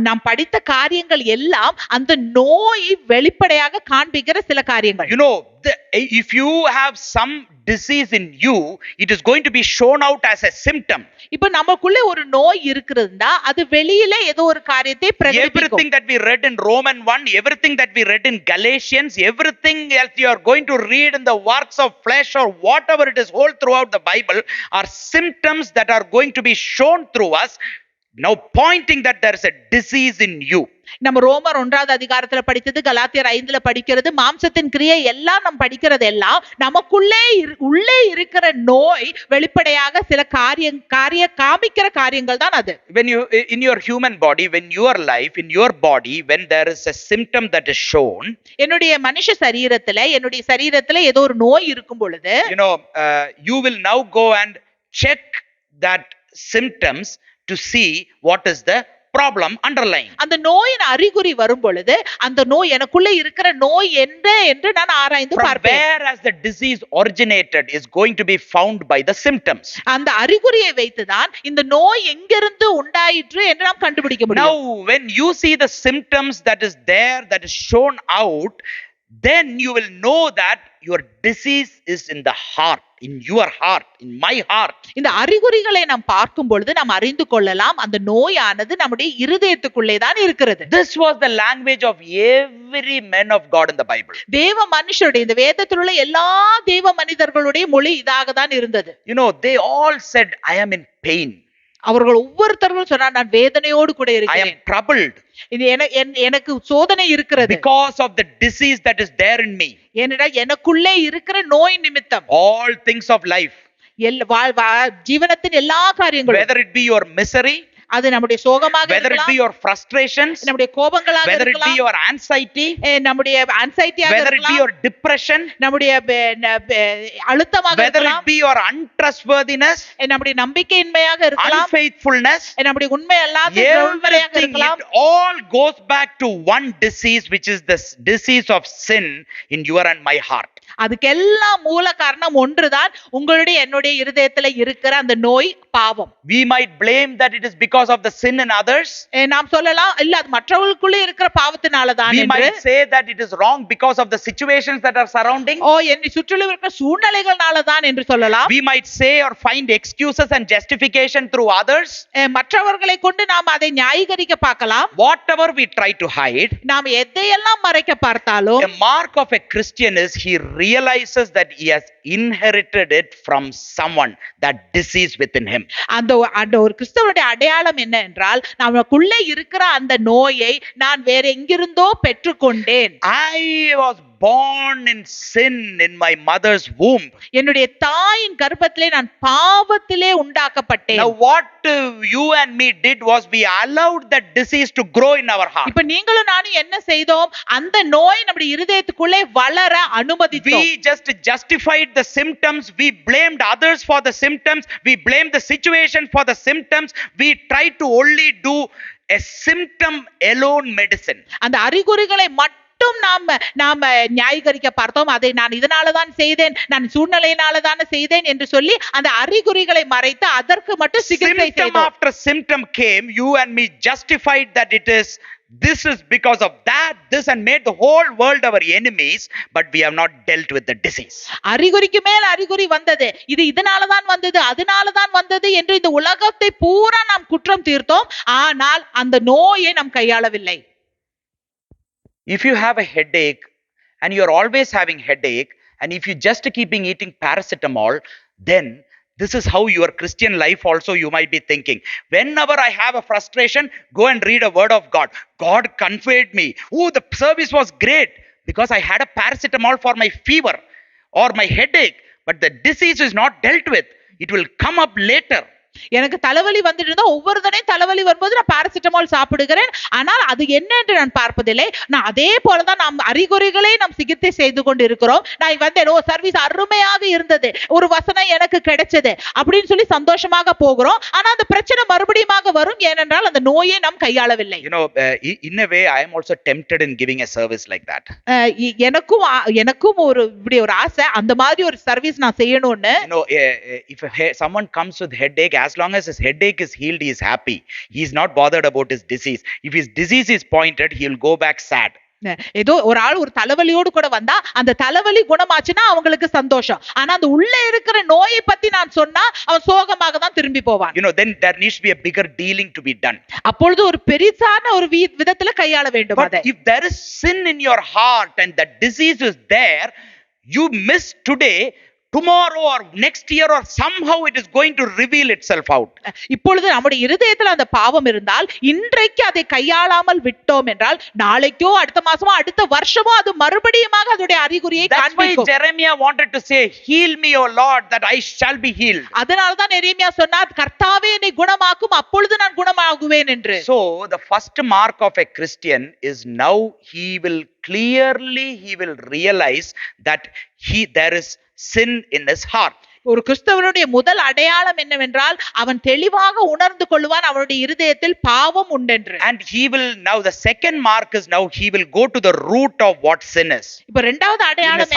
நாம் படித்த காரியங்கள் எல்லாம் அந்த நோய் வெளிப்படையாக காண்பிக்கிற சில காரியங்கள். If you have some disease in you, it is going to be shown out as a symptom. இப்போ நமக்குள்ள ஒரு நோய் இருக்குதுன்னா அது வெளியில ஏதோ ஒரு காரியத்தை பிரதிபலிக்கும். Everything that we read in Romans 1, everything that we read in Galatians, everything else you are going to read in the works of flesh or whatever it is all throughout the Bible are symptoms that are going to be shown through us, now pointing that there is a disease in you. நம்ம ரோமர் 1வது அதிகாரத்துல படித்தது, கலாத்தியர் 5ல படிக்கிறது, மாம்சத்தின் கிரியை எல்லாம் நம்ம படிக்கிறது எல்லாம் உள்ளே இருக்கிற நோய் வெளிப்படையாக சில காமிக்கிற காரியங்கள் தான் அது. When you in your human body, when your life in your body, when there is a symptom that is shown, என்னுடைய மனுஷ சரீரத்துல ஏதோ ஒரு நோய் இருக்கும் பொழுது, you will now go and check that symptoms to see what is the problem underlying. அந்த நோயின் அறிகுறி வரும் பொழுது அந்த நோய் எனக்குள்ள இருக்கிற நோய் என்று நான் ஆராய்ந்து பார்ப்பேன். Whereas the disease originated is going to be found by the symptoms. அந்த அறிகுறியை வைத்துதான் இந்த நோய் எங்கிருந்து உண்டாயிற்று என்று நாம் கண்டுபிடிக்க முடியும். Now when you see the symptoms that is there, that is shown out, then you will know that your disease is in the heart, in your heart, in my heart. இந்த அறிகுறிகளை நாம் பார்க்கும் பொழுது நாம் அறிந்து கொள்ளலாம் அந்த நோயானது நம்முடைய இருதயத்துக்குள்ளே தான் இருக்கிறது. This was the language of every man of God in the Bible. தேவ மனுஷருடைய, இந்த வேதத்தில் உள்ள எல்லா தேவ மனிதர்களுடைய மொழி இதாக தான் இருந்தது. They all said, I am in pain. அவர்கள் ஒவ்வொருத்தரும் சொன்னார், நான் வேதனையோடு கூட இருக்கிறேன். I am troubled. எனக்கு சோதனை இருக்கிறது. Because of the disease that is there in me. ஏனென்றால் எனக்குள்ளே இருக்கிற நோய் நிமித்தம். All things of life. ஜீவனத்தின் எல்லா காரியங்களும். Whether it be your misery, அது நம்முடைய சோகமாக இருக்கலாம், whether it be your frustrations, நம்முடைய கோபங்களாக whether இருக்கலாம், it be your anxiety, நம்முடைய anxietyயாக whether it be your depression, நம்முடைய அழுத்தமாக whether இருக்கலாம், it be your untrustworthiness, நம்முடைய நம்பிக்கையின்மையாக இருக்கலாம், unfaithfulness, நம்முடைய உண்மை அல்லாத பிரவர்த்தனையாக இருக்கலாம். It all goes back to one disease, which is the disease of sin in your and my heart. அதுக்கெல்லாம் மூல காரணம் ஒன்றுதான், உங்களுடைய என்னுடைய இருதயத்துல இருக்கிற அந்த நோய், பாவம். We might blame that it is because of the sin in others. நாம் சொல்லலாம், இல்ல அது மற்றவர்களுக்குள்ளே இருக்கிற பாவத்தினாலதான் We என்று. might say that it is wrong because of the situations that are surrounding. என்னை சுற்றிலும் இருக்கிற சூழ்நிலைகள்னாலதான் என்று சொல்லலாம். We might say or find excuses and justification through others. மற்றவர்களை கொண்டு நாம் அதை நியாயீகரிக்க பார்க்கலாம். Whatever we try to hide, நாம் எதையெல்லாம் மறைக்க பார்த்தாலும், a mark of a Christian is he realizes that he has inherited it from someone, that disease within him. அந்த ஒரு கிறிஸ்தவனுடைய அடையாளம் என்ன என்றால், நமக்குள்ளே இருக்கிற அந்த நோயை நான் வேற எங்கிருந்தோ பெற்றுக்கொண்டேன். I was born in sin in my mother's womb. என்னுடைய தாயின் கர்ப்பத்திலே நான் பாவத்திலே உண்டாக்கப்பட்டேன். Now what you and me did was we allowed that disease to grow in our heart. இப்ப நீங்களும் நானும் என்ன செய்தோம்? அந்த நோய் நம்முடைய இருதயத்துக்குள்ளே வளர அனுமதித்தோம். We just justified the symptoms, we blamed others for the symptoms, we blamed the situation for the symptoms, we tried to only do a symptom alone medicine. அந்த அறிகுறிகளை மட்டும் நாம நியாயீகரிக்க பார்த்தோம். அதை நான் இதனாலதான் செய்தேன், நான் சூழ்நிலையினாலதான் செய்தேன் என்று சொல்லி அந்த அறிகுறிகளை மறைத்து அதற்கு மட்டும் சிகிச்சை Symptom செய்தோம். after symptom came, you and me justified that this is because of that, this, and made the whole world our enemies, but we have not dealt with the disease. அறிகுறிக்கு மேல் அறிகுறி வந்தது, இது இதனாலதான் வந்தது, அதனாலதான் வந்தது என்று இந்த உலகத்தை பூரா நாம் குற்றம் தீர்த்தோம். ஆனால் அந்த நோயை நாம் கையாளவில்லை. If you have a headache and you're always having headache, and if you just keeping eating paracetamol, then this is how your Christian life also you might be thinking. Whenever I have a frustration, go and read a word of God. God conveyed me. Oh, the service was great because I had a paracetamol for my fever or my headache, but the disease is not dealt with. It will come up later. எனக்கு தலைவலி வந்துட்டு இருந்தா ஒவ்வொரு தடையும் தலைவலி வரும்போது நான் paracetamol சாப்பிடுகிறேன். ஆனால் அது என்ன என்று நான் பார்ப்பதில்லை. நான் அதே போலதான் நாம் அறிகுறிகளை நாம் சிகிச்சை செய்து கொண்டு இருக்கிறோம். நான் வந்தேன், ஓ சர்வீஸ் அருமையாக இருந்தது, ஒரு வசனம் எனக்கு கிடைச்சது அப்படின்னு சொல்லி சந்தோஷமாக போகிறோம். ஆனா அந்த பிரச்சனை மறுபடியும் வரும். ஏனென்றால் அந்த நோயை நாம் கையாளவில்லை. In a way I am also tempted in giving a service like that. எனக்கும் ஒரு இப்படி ஒரு ஆசை, அந்த மாதிரி ஒரு சர்வீஸ் நான் செய்யணும்னு. If someone comes with headache, as long as his headache is healed, he is happy. He is not bothered about his disease. If his disease is pointed, he will go back sad. ஏதோ ஒரு ஆள் ஒரு தலைவலியோடு கூட வந்தா அந்த தலைவலி குணமாச்சுன்னா அவங்களுக்கு சந்தோஷம். ஆனா அந்த உள்ள இருக்கிற நோயை பத்தி நான் சொன்னா அவன் சோகமாக தான் திரும்பி போவான். Then there needs to be a bigger dealing to be done. அப்பொழுது ஒரு பெரிசான ஒரு விதத்துல கையாள வேண்டும். But if there is sin in your heart and the disease is there, you miss today, tomorrow or next year or somehow it is going to reveal itself out. இப்பொழுது நம்முடைய இருதயத்துல அந்த பாவம் இருந்தால், இன்றைக்கு அதை கையாளாமல் விட்டோம் என்றால் நாளைக்கோ அடுத்த மாசமோ அடுத்த வருஷமோ அது மறுபடியும் அதோட அறிகுறியை காண்பிக்கும். That's why Jeremiah wanted to say, heal me O Lord that I shall be healed. அதனால தான் எரேமியா சொன்னார், கர்த்தாவே என்னை குணமாக்கும், அப்பொழுது நான் குணமாகுவேன் என்று. So the first mark of a Christian is now he will realize that there is sin in his heart. ஒரு கிறிஸ்தவனுடைய முதல் அடையாளம் என்னவென்றால் அவன் தெளிவாக உணர்ந்து கொள்வான் அவனுடைய இருதயத்தில் பாவம் உண்டென்று. And he will now, the second mark is now he will go to the root of what sin is. இப்ப இரண்டாவது அடையாளம்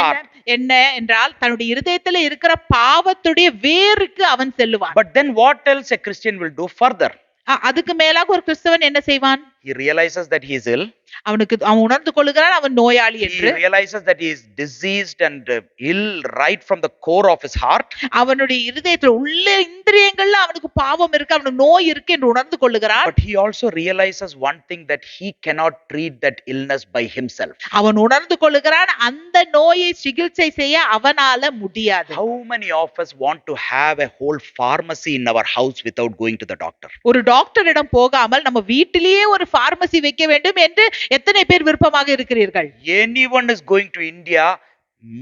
என்ன என்றால் தன்னுடைய இருதயத்தில் இருக்கிற பாவத்துடைய வேருக்கு அவன் செல்லுவான். But then what else a Christian will do further? அதுக்கு மேலாக ஒரு கிறிஸ்தவன் என்ன செய்வான்? He realizes that he is ill. அவன் உணர்ந்து கொள்கிறான் அவன் நோயாளி என்று. He realizes that he is diseased and ill right from the core of his heart. அவனுடைய இருதயத்தில் உள்ள இந்திரியங்கள்ல அவனுக்கு பாவம் இருக்கு, அவனுக்கு நோய் இருக்கு என்று உணர்ந்து கொள்கிறான். But he also realizes one thing, that he cannot treat that illness by himself. அவன் உணர்ந்து கொள்கிறான் அந்த நோயை சிகிச்சை செய்ய அவனால முடியாது. How many of us want to have a whole pharmacy in our house without going to the doctor? ஒரு டாக்டரிடம் போகாமல் நம்ம வீட்டிலேயே ஒரு பார்மசி வைக்க வேண்டும் என்று எத்தனை பேர் விருப்பமாக இருக்கிறீர்கள்? Anyone is going to India,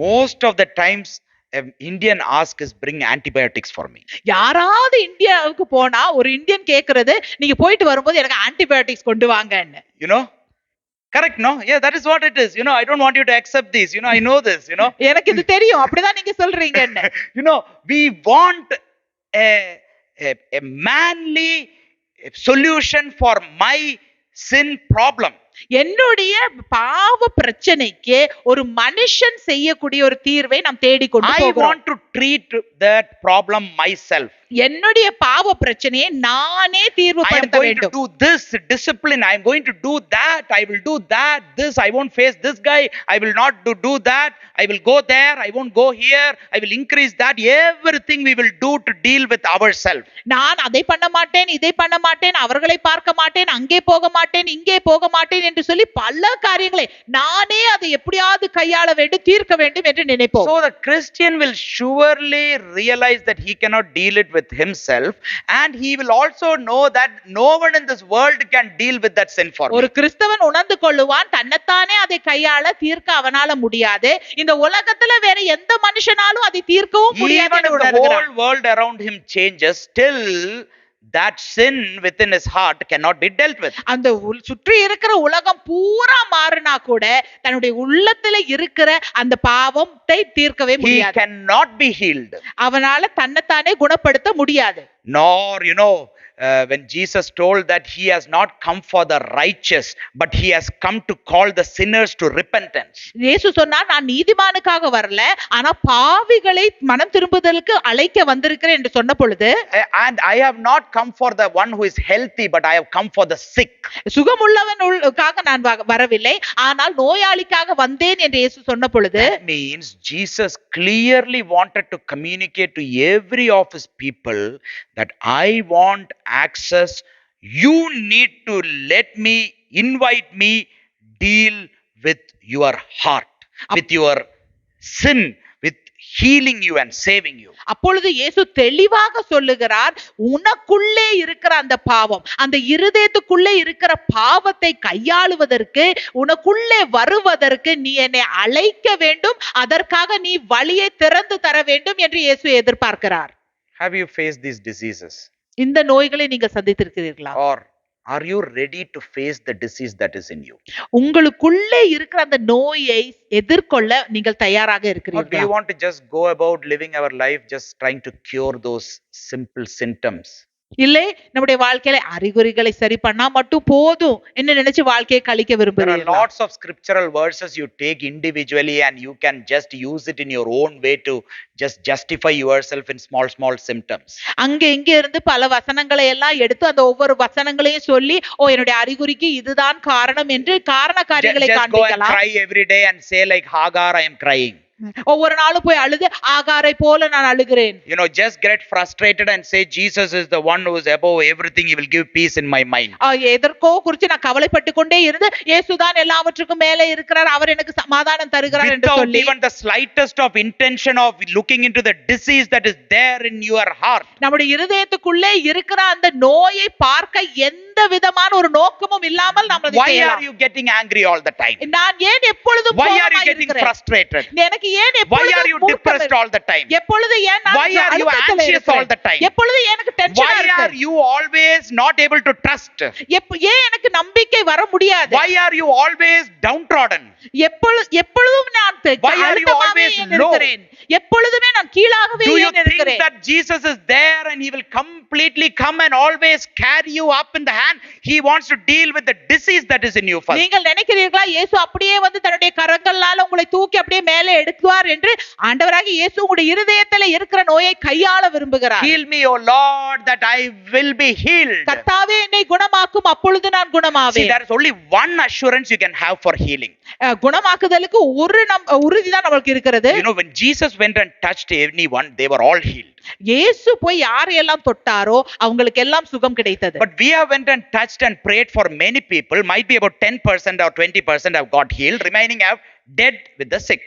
most of the times Indian ask is bring antibiotics for me. யாராவது இந்தியாவுக்கு போனா ஒரு இந்தியன் கேக்குறது, நீங்க போயிட்டு வரும்போது எனக்கு ஆன்டிபயோட்டிக்ஸ் கொண்டு வாங்கன்னு. Correct, no? Yeah, that is what it is. I don't want you to accept this. I know this. எனக்கு இது தெரியும், அப்படிதான் நீங்க சொல்றீங்கன்னு. We want a manly solution for my sin problem. என்னுடைய பாவ பிரச்சனைக்கு ஒரு மனுஷன் செய்யக்கூடிய ஒரு தீர்வை நாம் தேடிக்கொண்டு I போகிறோம். want to treat that problem myself. என்னுடைய பாவ பிரச்சனையை நானே I am தீர்வுபடுத்த going to வேண்டும். do this discipline. I am going to do that. I will do that. This. I won't face this guy. I will not do that. I will go there. I won't go here. I will increase that. Everything we will do to deal with ourselves. நான் அதை பண்ண மாட்டேன், இதை பண்ண மாட்டேன், அவர்களை பார்க்க மாட்டேன், அங்கே போக மாட்டேன், இங்கே போக மாட்டேன் என்று சொல்லி பல காரியங்களை நானே அதை எப்படியாவது கையாள வேண்டும், தீர்க்க வேண்டும் என்று நினைப்போம். So the Christian will surely realize that he cannot deal it with himself, and he will also know that no one in this world can deal with that sin for ஒரு me. கிறிஸ்தவன் உணர்ந்து கொள்ளுவான், தன்னைத்தானே அதை கையாள தீர்க்க அவனால முடியாது, இந்த உலகத்துல வேற எந்த மனுஷனாலும் அதை தீர்க்கவும் முடியாது Even என்று if the உணர்கிறான். whole world around him changes, still that sin within his heart cannot be dealt with. அந்த சுற்றி இருக்கிற உலகம் பூரா மாறினா கூட தன்னுடைய உள்ளத்துல இருக்கிற அந்த பாவத்தை தீர்க்கவே He முடியாது. cannot be healed. அவனால தன்னைத்தானே குணப்படுத்த முடியாது. Nor, when Jesus told that he has not come for the righteous, but he has come to call the sinners to repentance. இயேசு சொன்னார், நான் நீதிமானுக்காக வரல, ஆனா பாவிகளை மனம் திரும்புதலுக்கு அழைக்க வந்திருக்கிறேன் என்று சொன்ன பொழுது, And I have not come for the one who is healthy, but I have come for the sick. சுகமுள்ளவனுக்காக நான் வரவில்லை, ஆனால் நோயாளிக்காக வந்தேன் என்று இயேசு சொன்ன பொழுது, That means Jesus clearly wanted to communicate to every of his people that I want access. You need to let me, invite me, deal with your heart, with your sin, with healing you and saving you. அப்பொழுது இயேசு தெளிவாக சொல்லுகிறார், உனக்குள்ளே இருக்கிற அந்த பாவம், அந்த இருதயத்துக்குள்ளே இருக்கிற பாவத்தை கையாளுவதற்கு, உனக்குள்ளே வருவதற்கு நீ என்னை அழைக்க வேண்டும், அதற்காக நீ வழியை திறந்து தர வேண்டும் என்று இயேசு எதிர்பார்க்கிறார். Have you faced these diseases? இந்த நோய்களை நீங்க சந்தித்திருக்கிறீர்களா? Or are you ready to face the disease that is in you? உங்களுக்குள்ளே இருக்கிற அந்த நோயை எதிர்கொள்ள நீங்கள் தயாராக Or do இருக்கிறீர்களா? you want to just go about living our life just trying to cure those simple symptoms? இல்லை, நம்முடைய வாழ்க்கையில அறிகுறிகளை சரி பண்ணா மட்டும் போதும் என்ன நினைச்சு வாழ்க்கையை கழிக்க There are விரும்புகிறீர்களா? lots of scriptural verses you take individually and you can just use it in your own way to just justify yourself in small symptoms. அங்க இங்க இருந்து பல வசனங்களை எல்லாம் எடுத்து அந்த ஒவ்வொரு வசனங்களையும் சொல்லி, ஓ என்னுடைய அறிகுறிக்கு இதுதான் காரணம் என்று காரண காரியங்களை Just go and காண்பிக்கலாம். cry every day and say like Hagar, I am crying. ஒவ்வொரு நாளும் போய் அழுது, ஆகாரை போல நான் அழுகிறேன். Just get frustrated and say Jesus is the one who is above everything. He will give peace in my mind. எதற்கோ குறித்து நான் கவலைப்பட்டு கொண்டே இருந்து, இயேசுதான் எல்லாவற்றுக்கும் மேலே இருக்கிறார், அவர் எனக்கு சமாதானம் தருகிறார் என்று Without சொல்லி, even the slightest of intention of looking into the disease that is there in your heart. நம்முடைய இருதயத்துக்குள்ளே இருக்கிற அந்த நோயை பார்க்க எந்த விதமான ஒரு நோக்கமும் இல்லாமல் நாம் அதை Why are செய்யலாம். you getting angry all the time? நான் ஏன் எப்பொழுதும் Why are you கோபமாய் getting இருக்கிறேன்? frustrated? எனக்கு ஏன் Why எப்பொழுதும் are you மூர்க்கம் depressed இருக்கு? all the time? எப்பொழுது ஏன் நான் Why are you அழுத்தத்தில் anxious இருக்கிறேன்? all the time? எப்பொழுது எனக்கு டென்ஷனா Why are இருக்கு? you always not able to trust? ஏன் எனக்கு நம்பிக்கை வர முடியாது? Why are you always downtrodden? எப்பொழுதும் நான் Why are you அழுத்தமாகவே always ஏன் low? இருக்கிறேன்? எப்பொழுதுமே நான் கீழாகவே Do you ஏன் think இருக்கிறேன்? that Jesus is there and he will completely come and always carry you up in the hand? He wants to deal with the disease that is in you first. நீங்கள் நினைக்கிறீர்களா இயேசு அப்படியே வந்து தன்னுடைய கரங்களால உங்களை தூக்கி அப்படியே மேலே எடுக்குவார் என்று? ஆண்டவராகிய இயேசு உங்களுடைய இருதயத்திலே இருக்கிற நோயை கையாள விரும்புகிறார். Heal me, O Lord, that I will be healed. கர்த்தாவே என்னை குணமாக்கும், அப்பொழுது நான் See, குணமாவேன். there is only one assurance you can have for healing. குணமாக்குதலுக்கு ஒரு உறுதிதான் நமக்கு இருக்கிறது. When Jesus went and touched anyone, they were all healed. இயேசு போய் யாரையெல்லாம் தொட்டாரோ அவங்களுக்கு எல்லாம் சுகம் கிடைத்தது. But we have went and touched and prayed for many people. Might be about 10% or 20% have got healed. Remaining have dead with the sick.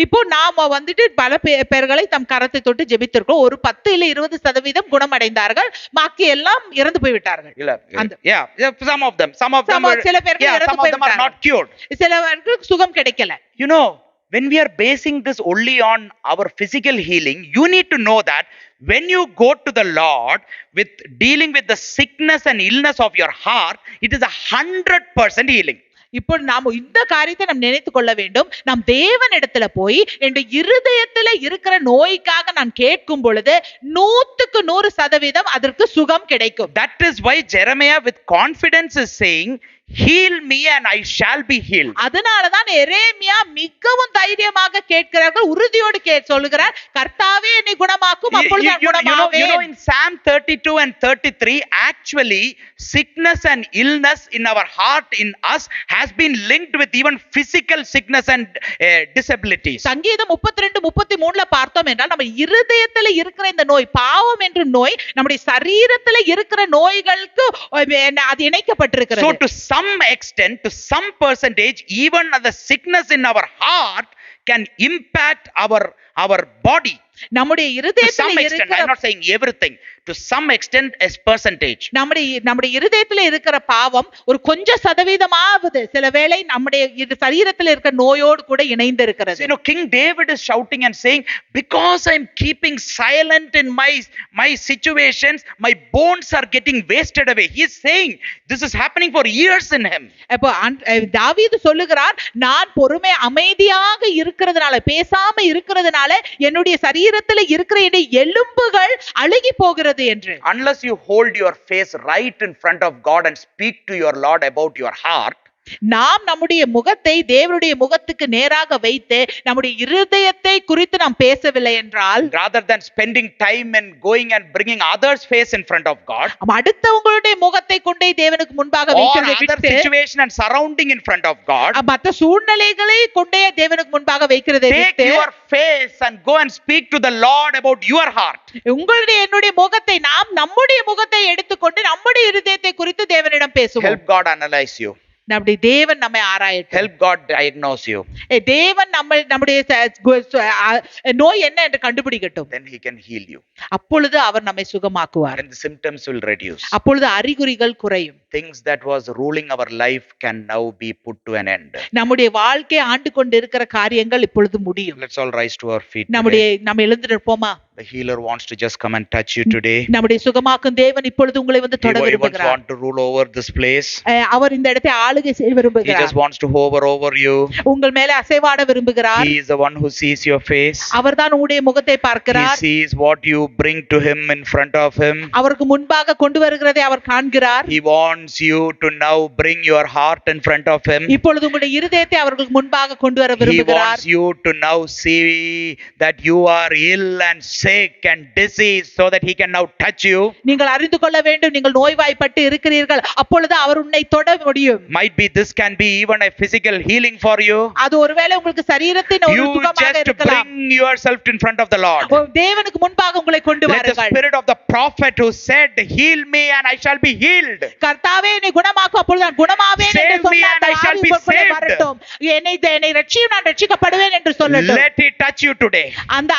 இப்போ நாம வந்துட்டு பல பேர்களை தம் கரத்தை தொட்டு ஜெபித்திருக்கோம். ஒரு 10 இல்ல 20% குணமடைந்தார்கள், பாக்கி எல்லாம் இறந்து போய்விட்டார்கள். Yeah, some of them சில பேருக்கு இறந்து are not cured. சிலருக்கு சுகம் கிடைக்கல. When we are basing this only on our physical healing, you need to know that when you go to the Lord with dealing with the sickness and illness of your heart, it is 100% healing. இப்போ நாம இந்த காரியத்தை நாம் நினைத்து கொள்ள வேண்டும். நாம் தேவனிடத்துல போய் என் இருதயத்துல இருக்கிற நோய்க்காக நான் கேட்கும் பொழுது 100% அதற்கு சுகம் கிடைக்கும். That is why Jeremiah with confidence is saying, heal me and I shall be healed. அதனாலதான் எரேமியா மிகவும் தைரியமாக கேட்கிறார்கள், உறுதியோடு சொல்லுகிறார், கர்த்தாவே என்னை குணமாக்கும், அப்பொழுது நான் குணமாவேன். In Psalm 32 and 33, actually sickness and illness in our heart, in us, has been linked with even physical sickness and disabilities. சங்கீதம் 32 33ல பார்த்தோம் என்றால், நம்ம இருதயத்துல இருக்கிற இந்த நோய், பாவம் என்ற நோய், நம்முடைய சரீரத்துல இருக்கிற நோய்களுக்கு அது இணைக்கப்பட்டிருக்கிறது. So to some extent, to some percentage, even the sickness in our heart can impact our body. நம்முடைய இருதயத்துல இருக்கிற, I'm not saying everything, to some extent as percentage. நம்முடைய இருதயத்துல இருக்கிற பாவம் ஒரு கொஞ்சம் சதவீதமாவது சில வேளை நம்முடைய சரீரத்துல இருக்கிற நோயோடு கூட இணைந்து இருக்கிறது. You know, King David is shouting and saying, because I'm keeping silent in my situations, my bones are getting wasted away. He is saying this is happening for years in him. அப்போ தாவீது சொல்லுகிறார், நான் பொறுமை அமைதியாக இருக்கிறதுனால, பேசாம இருக்கிறதுனால என்னுடைய சரீரத்துல இருக்கிற எலும்புகள் அழுகி போகிறது என்று. Unless you hold your face right in front of God and speak to your Lord about your heart, நாம் நம்முடைய முகத்தை தேவனுடைய முகத்துக்கு நேராக வைத்து நம்முடைய இருதயத்தை குறித்து நாம் பேசவில்லை என்றால், rather than spending time and going and bringing others face in front of God, அடுத்தவங்களுடைய முகத்தை கொண்டே தேவனுக்கு முன்பாக வைக்கிறதை விட்டு, situation and surrounding in front of God, மற்ற சூழ்நிலைகளை கொண்டே தேவனுக்கு முன்பாக வைக்கிறதை விட்டு, take your face and go and speak to the Lord about your heart. உங்களுடைய என்னுடைய முகத்தை, நாம் நம்முடைய முகத்தை எடுத்துக்கொண்டு நம்முடைய இருதயத்தை குறித்து தேவனிடம் பேசுவோம். Help God analyze you. நம்முடைய தேவன் நம்மை ஆராயட்டும். Help God diagnose you. தேவன் நம்முடைய நோய் என்ன என்று கண்டுபிடிக்கட்டும். Then he can heal you. அப்பொழுது அவர் நம்மை சுகமாக்குவார். And the symptoms will reduce. அப்பொழுது அறிகுறிகள் குறையும். Things that was ruling our life can now be put to an end. நம்முடைய வாழ்க்கை ஆண்டு கொண்டு இருக்கிற காரியங்கள் இப்பொழுது முடியும். Let's all rise to our feet. நம்ம எழுந்து நிற்போமா? The healer wants to just come and touch you today. நம்முடைய சுகமாக்கும் தேவன் இப்பொழுது உங்களை வந்து தொட விரும்புகிறார். He wants to rule over this place. அவர் இந்த இடத்தை ஆளுகை செய்ய விரும்புகிறார். He just wants to hover over you. உங்கள் மேலே அசைவாட விரும்புகிறார். He is the one who sees your face. அவர்தான் உங்களுடைய முகத்தை பார்க்கிறார். He sees what you bring to him in front of him. அவருக்கு முன்பாக கொண்டு வருகிறதை அவர் காண்கிறார். He wants you to now bring your heart in front of him. இப்பொழுது உங்களுடைய இருதயத்தை அவர்களுக்கு முன்பாக கொண்டு வர விரும்புகிறார். He wants you to now see that you are ill and sick and diseased, so that he can now touch you. நீங்கள் அறிந்து கொள்ள வேண்டும், நீங்கள் நோய்வாய்ப்பட்டு இருக்கிறீர்கள், அப்பொழுது அவர் உன்னை தொட முடியும். Might be this can be even a physical healing for you. அது ஒருவேளை உங்களுக்கு சரீரத்தின் ஒரு சுகமாக இருக்கலாம். You just bring yourself in front of the Lord. தேவனுக்கு முன்பாக உங்களை கொண்டு வாருங்கள். Let the spirit of the prophet who said, heal me and I shall be healed. கர்த்தாவே என்னை குணமாக்கும், அப்பொழுது நான் குணமாவேன் என்று சொன்ன அந்த ஆவி உங்களுக்குள்ளே வரட்டும். என்னை ரட்சியும், நான் ரட்சிக்கப்படுவேன் என்று சொல்லட்டும். Let it touch you today. அந்த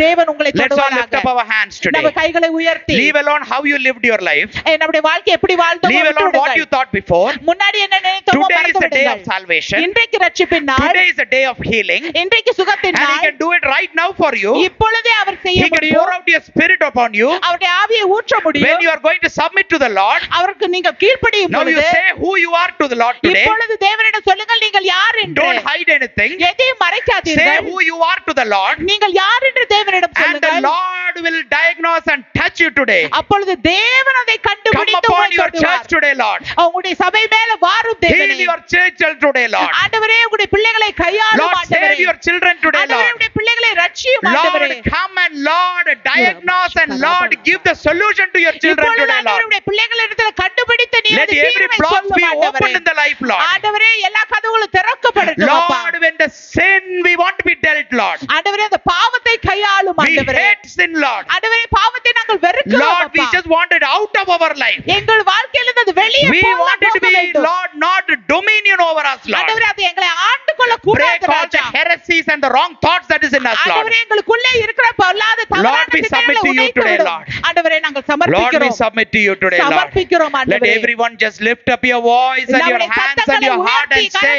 தேவன் உங்களை தொடுவாராக. Let's lift up our hands today. நம்ம கைகளை உயர்த்தி, leave alone how you lived your life. நம்முடைய வாழ்க்கை எப்படி வாழ்ந்தோமோ leave alone what you thought before. முன்னாடி என்ன நினைத்தோமோ today மறந்து is the day விடுங்கள். of salvation. இன்றைக்கு ரட்சிப்பின் நாள். today is the day of healing. இன்றைக்கு சுகத்தின் நாள். and he can do it right now for you. இப்பொழுதே அவர் செய்ய முடியும். he can pour out your spirit upon you. அவருடைய ஆவியை ஊற்ற முடியும். when you are going to submit to the Lord, அவருக்கு நீங்கள் கீழ்ப்படியும் பொழுது, now you say who you are to the Lord today. இப்பொழுது தேவனிடம் சொல்லுங்கள் நீங்கள் யார் என்று. don't hide anything. எதையும் மறைக்காதீர்கள். say who you are to the Lord. நீங்கள் யார் என்று தேவனிடம் சொல்லுங்கள். and the Lord will diagnose and touch you today. அப்பொழுது தேவன் அதை கண்டுபிடித்து come upon your church today, Lord. உங்களுடைய சபை மேல வாரும் தேவனே. heal your children today, Lord. ஆண்டவரே உங்களுடைய பிள்ளைகளை கையாளும் ஆண்டவரே. Lord, save your children today, Lord. ஆண்டவரே உங்களுடைய பிள்ளைகளை ரட்சியும் ஆண்டவரே. Lord, come and Lord diagnose and Lord give the solution to your children today, Lord. உங்களுடைய பிள்ளைகளிடத்தில் கண்டுபிடித்து நீர் let every block be opened in the life, Lord. ஆண்டவரே எல்லா கதவுகளும் திறக்கப்படட்டும் அப்பா. Lord, when the sin we want to be dealt, Lord. ஆண்டவரே அந்த பாவத்தை கையாளும் ஆண்டவரே. we hate sin, Lord. ஆண்டவரே பாவத்தை நாங்கள் வெறுக்கிறோம் அப்பா. Lord, we just want it out of our life. எங்கள் வாழ்க்கையிலிருந்து அது வெளியே போக வேண்டும். we want it to be, Lord, not dominion over us, Lord. ஆண்டவரே அது எங்களை ஆண்டு கொள்ள கூடாது ராஜா. break all the heresies and the wrong thoughts that is in us, Lord. ஆண்டவரே எங்களுக்குள்ளே இருக்கிற பொல்லாத தவறான Lord, we submit to you today, Lord. ஆண்டவரே நாங்கள் சமர்ப்பிக்கிறோம். Lord, we submit to you today, Lord. சமர்ப்பிக்கிறோம் ஆண்டவரே. let everyone just lift up your voice and your hands and your heart and say,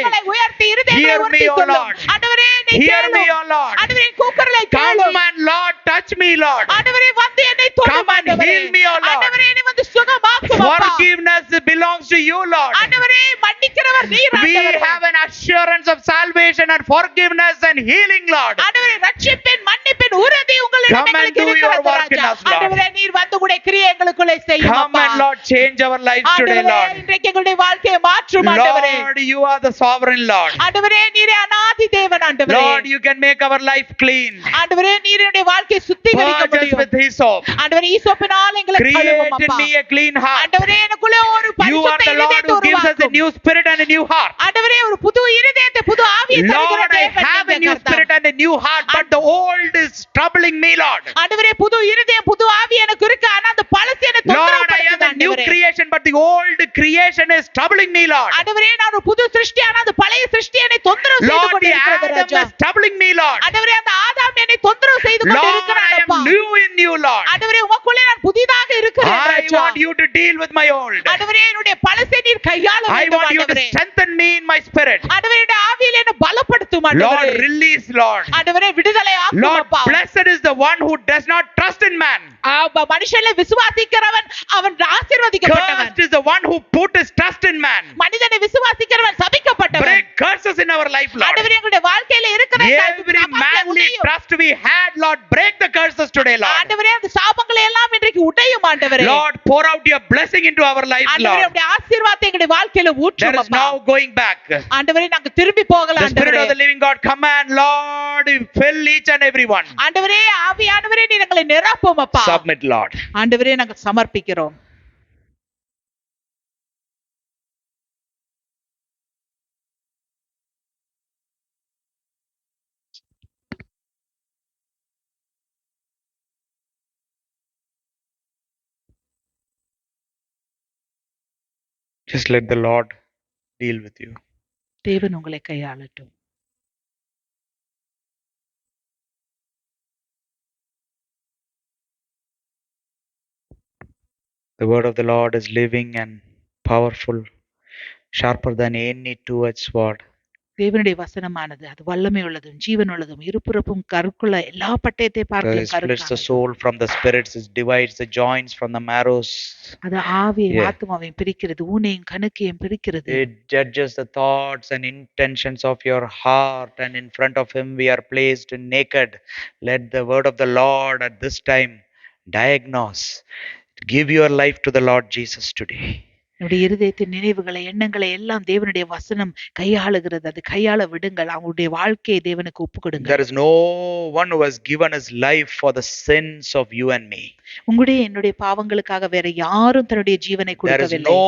hear me, O Lord. ஆண்டவரே நீ hear me, O Lord. ஆண்டவரே கூக்குரலை கேளு. come and Lord touch me, Lord. ஆண்டவரே வந்து என்னை தொடு. come and heal me, O Lord. ஆண்டவரே நீ வந்து சுகமாக்கும் அப்பா. forgiveness belongs to you, Lord. ஆண்டவரே மன்னிக்கிறவர் நீர் ஆண்டவரே. we have an assurance of salvation and forgiveness and healing, Lord. ஆண்டவரே ரட்சிப்பின் மன்னிப்பின் உறுதி உங்களிடம் எங்களுக்கு இருக்கிறது ராஜா. ஆண்டவரே நீர் வந்து உடைய கிரியை எங்களுக்குள்ளே செய்யும் அப்பா. come and Lord change our lives today, ஆண்டவரே Lord. இன்றைக்கு எங்களுடைய வாழ்க்கையை மாற்றும் ஆண்டவரே. Lord, you are the sovereign Lord. ஆண்டவரே நீரே அநாதி தேவன் ஆண்டவரே. Lord, you can make our life clean. ஆண்டவரே நீருடைய வாழ்க்கையை சுத்திகரிக்க Purge us முடியும். with hyssop. ஆண்டவரே ஈசோப்பினால் எங்களை Create கழுவும் in அப்பா. me a clean heart. ஆண்டவரே எனக்குள்ளே ஒரு You are பரிசுத்த the Lord இதயத்தை who gives us a உருவாக்கும். new spirit and a new heart. ஆண்டவரே ஒரு புது இதயத்தை புது ஆவியை தருகிற Lord, I தேவன் have a நீங்க new spirit கர்த்தர். and a new heart, but the old is troubling me, Lord. ஆண்டவரே புது இதயம் புது ஆவி எனக்கு இருக்கு, ஆனா அந்த பழசு என்ன Lord, I am தொந்தரவுப்படுத்துது a new ஆண்டவரே. creation, but the old creation is troubling me, Lord. ஆண்டவரே நான் ஒரு புது சிருஷ்டி, ஆனா அந்த பழைய சிருஷ்டி என்னை தொந்தரவு செய்து Lord, the கொண்டிருக்கிறது Adam Raja. is troubling me, Lord. ஆண்டவரே அந்த ஆதாம் என்னை தொந்தரவு செய்து Lord, கொண்டிருக்கிறான் I அப்பா. am new in you, Lord. ஆண்டவரே உமக்குள்ளே நான் புதிதாக இருக்கிறேன் I Raja. want you to deal with my old. ஆண்டவரே என்னுடைய பழசை நீர் கையாள I வேண்டும் want you to ஆண்டவரே. strengthen me in my spirit. ஆண்டவரே என்னுடைய ஆவியிலே என்னை பலப்படுத்தும் Lord, ஆண்டவரே. release, Lord. ஆண்டவரே விடுதலை ஆக்கும் Lord, அப்பா. blessed is the one who does not trust in man. மனுஷனை விசுவாசிக்கிறவன் அவன் ஆசீர்வதிக்கப்பட்டவன். Cursed is the one who put his trust in man. மனிதனை விசுவாசிக்கிறவன் சபிக்கப்பட்டவன். Break curses in our life, Lord. ஆண்டவரே எங்களுடைய வாழ்க்கையில இருக்கிற Every manly trust we had, Lord, break the curses today, Lord. ஆண்டவரே அந்த சாபங்களை எல்லாம் இன்றைக்கு உடையும் ஆண்டவரே. Lord, pour out your blessing into our lives, ஆண்டவரே Lord. உம்முடைய ஆசீர்வாதத்தை எங்களுடைய வாழ்க்கையில There ஊற்றும் is அப்பா. now going back. ஆண்டவரே நாங்க திரும்பி போகலாம் The Spirit ஆண்டவரே. of the living God, command, Lord, fill each and every one. ஆண்டவரே ஆவியானவரே நீர் எங்களை நிரப்பும் அப்பா. Submit, Lord. ஆண்டவரே நாங்க சமர்ப்பிக்கிறோம். Just let the Lord deal with you. தேவன் உங்களை கையாளட்டும். The word of the Lord is living and powerful, sharper than any two-edged sword. தேவனுடைய வசனமானது அது வல்லமை உள்ளதும் ஜீவன் உள்ளதும் இருபுறமும் கருக்குள்ள எல்லா பட்டயத்தை It பார்க்கலும் splits the கருக்கானது. soul from the spirits, it divides the joints from the marrows. அது ஆவியை Yeah. ஆத்துமாவையும் பிரிக்கிறது, ஊனையும் கணுக்கையும் பிரிக்கிறது. It judges the thoughts and intentions of your heart, and in front of him we are placed naked. Let the word of the Lord at this time diagnose. Give your life to the Lord Jesus today. நம்முடைய இருதயத்தின் நினைவுகளை எண்ணங்களை எல்லாம் தேவனுடைய வசனம் கையாளுகிறது. அது கையாள விடுங்கள். அவங்களுடைய வாழ்க்கையை தேவனுக்கு ஒப்பு கொடுங்க. There is no one who has given his life for the sins of you and me. உங்களுடைய என்னுடைய பாவங்களுக்காக வேற யாரும் தன்னுடைய ஜீவனை There is கொடுக்கவில்லை. no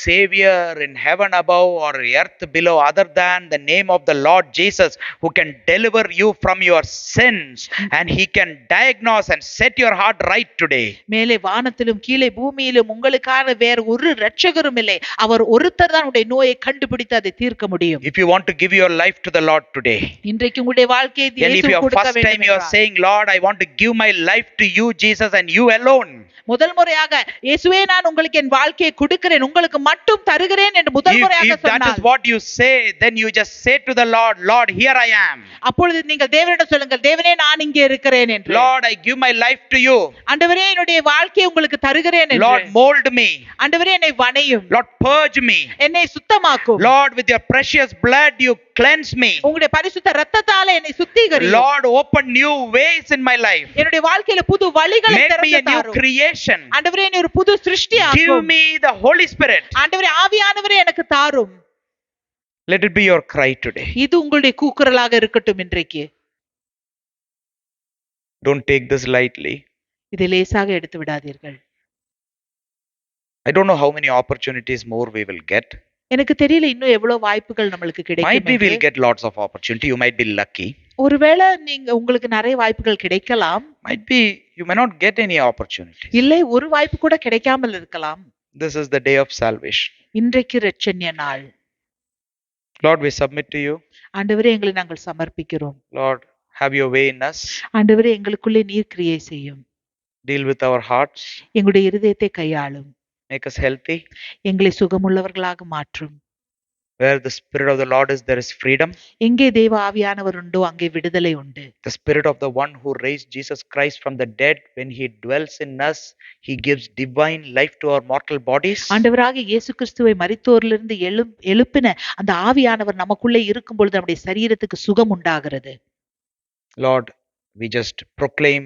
savior in heaven above or earth below other than the name of the Lord Jesus, who can deliver you from your sins, and he can diagnose and set your heart right today. மேலே வானத்திலும் கீழே பூமியிலும் உங்களுக்கான வேற ஒரு இரட்சகரும் இல்லை. அவர் ஒருத்தர் தான் உங்களுடைய நோயை கண்டுபிடித்து அதை தீர்க்க முடியும். If you want to give your life to the Lord today, இன்றைக்கு உங்களுடைய வாழ்க்கையை and if இயேசு your கொடுக்க first time வேண்டும் you are என்றார். saying, Lord, I want to give my life to you, Jesus, and you alone. முதல் முறையாக இயேசுவே நான் உங்களுக்கு என் வாழ்க்கையை கொடுக்கிறேன், உங்களுக்கு மட்டும் தருகிறேன் என்று முதல் முறையாக If that சொன்னார். is what you say, then you just say to the Lord, Lord, here I am. அப்பொழுது நீங்கள் தேவனிடம் சொல்லுங்கள், தேவனே நான் இங்கே இருக்கிறேன் என்று. Lord, I give my life to you. ஆண்டவரே என்னுடைய வாழ்க்கையை உங்களுக்கு தருகிறேன் என்று. Lord, mold me. ஆண்டவரே என்னை வணையும், Lord, purge me. என்னை சுத்தமாக்கும். Lord, with your precious blood, you cleanse me. உங்களுடைய பரிசுத்த இரத்தத்தாலே என்னை சுத்திகரியும். Lord, open new ways in my life. என்னுடைய வாழ்க்கையில புது வழிகளை Make me திறந்து a new தாரும். creation. ஆண்டவரே என்னை ஒரு புது சிருஷ்டி Give ஆக்கும். me the Holy Spirit. ஆண்டவரே ஆவியானவரே எனக்கு தாரும். Let it be your cry today. இது உங்களுடைய கூக்குரலாக இருக்கட்டும் இன்றைக்கு. Don't take this lightly. இதை லேசாக எடுத்து விடாதீர்கள். I don't know how many opportunities more we will get. எனக்கு தெரியல இன்னும் எவ்வளவு வாய்ப்புகள் நம்மளுக்கு Might கிடைக்கும் be என்று. we'll get lots of opportunity. You might be lucky. ஒருவேளை நீங்க உங்களுக்கு நிறைய வாய்ப்புகள் கிடைக்கலாம், Might be you may not get any opportunities. இல்லை ஒரு வாய்ப்பு கூட கிடைக்காமல் இருக்கலாம். This is the day of salvation. இன்றைக்கு இரட்சண்ய நாள். Lord, we submit to you. ஆண்டவரே எங்களை நாங்கள் சமர்ப்பிக்கிறோம். Lord, have your way in us. ஆண்டவரே எங்களுக்குள்ளே நீர் கிரியை செய்யும். Deal with our hearts. எங்களுடைய இருதயத்தை கையாளும். Make us healthy. எங்களை சுகமுள்ளவர்களாக மாற்றும். Where the Spirit of the Lord is, there is freedom. எங்கே தேவ ஆவியானவர் உண்டோ அங்கே விடுதலை உண்டு. The Spirit of the one who raised Jesus Christ from the dead, when he dwells in us, he gives divine life to our mortal bodies. ஆண்டவராகிய இயேசு கிறிஸ்துவை மரித்தோரிலிருந்து எழுப்பின அந்த ஆவியானவர் நமக்குள்ளே இருக்கும் பொழுது நம்முடைய சரீரத்துக்கு சுகம் உண்டாகிறது. Lord, we just proclaim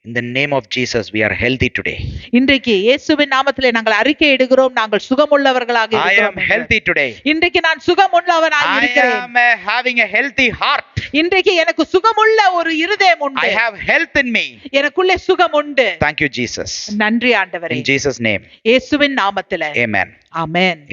In the name of Jesus, we are healthy today. இன்றைக்கு இயேசுவின் நாமத்திலே நாங்கள் அறிக்கை இடுகிறோம், நாங்கள் சுகமுள்ளவர்களாக I am இருக்கிறோம் என்று. healthy today. இன்றைக்கு நான் சுகமுள்ளவனாய் I இருக்கிறேன். am having a healthy heart. இன்றைக்கு எனக்கு சுகமுள்ள ஒரு இருதயம் I உண்டு. have health in me. எனக்குள்ளே சுகம் உண்டு. Thank you, Jesus. நன்றி ஆண்டவரே. In Jesus' name. இயேசுவின் நாமத்திலே. Amen. ஆமென்.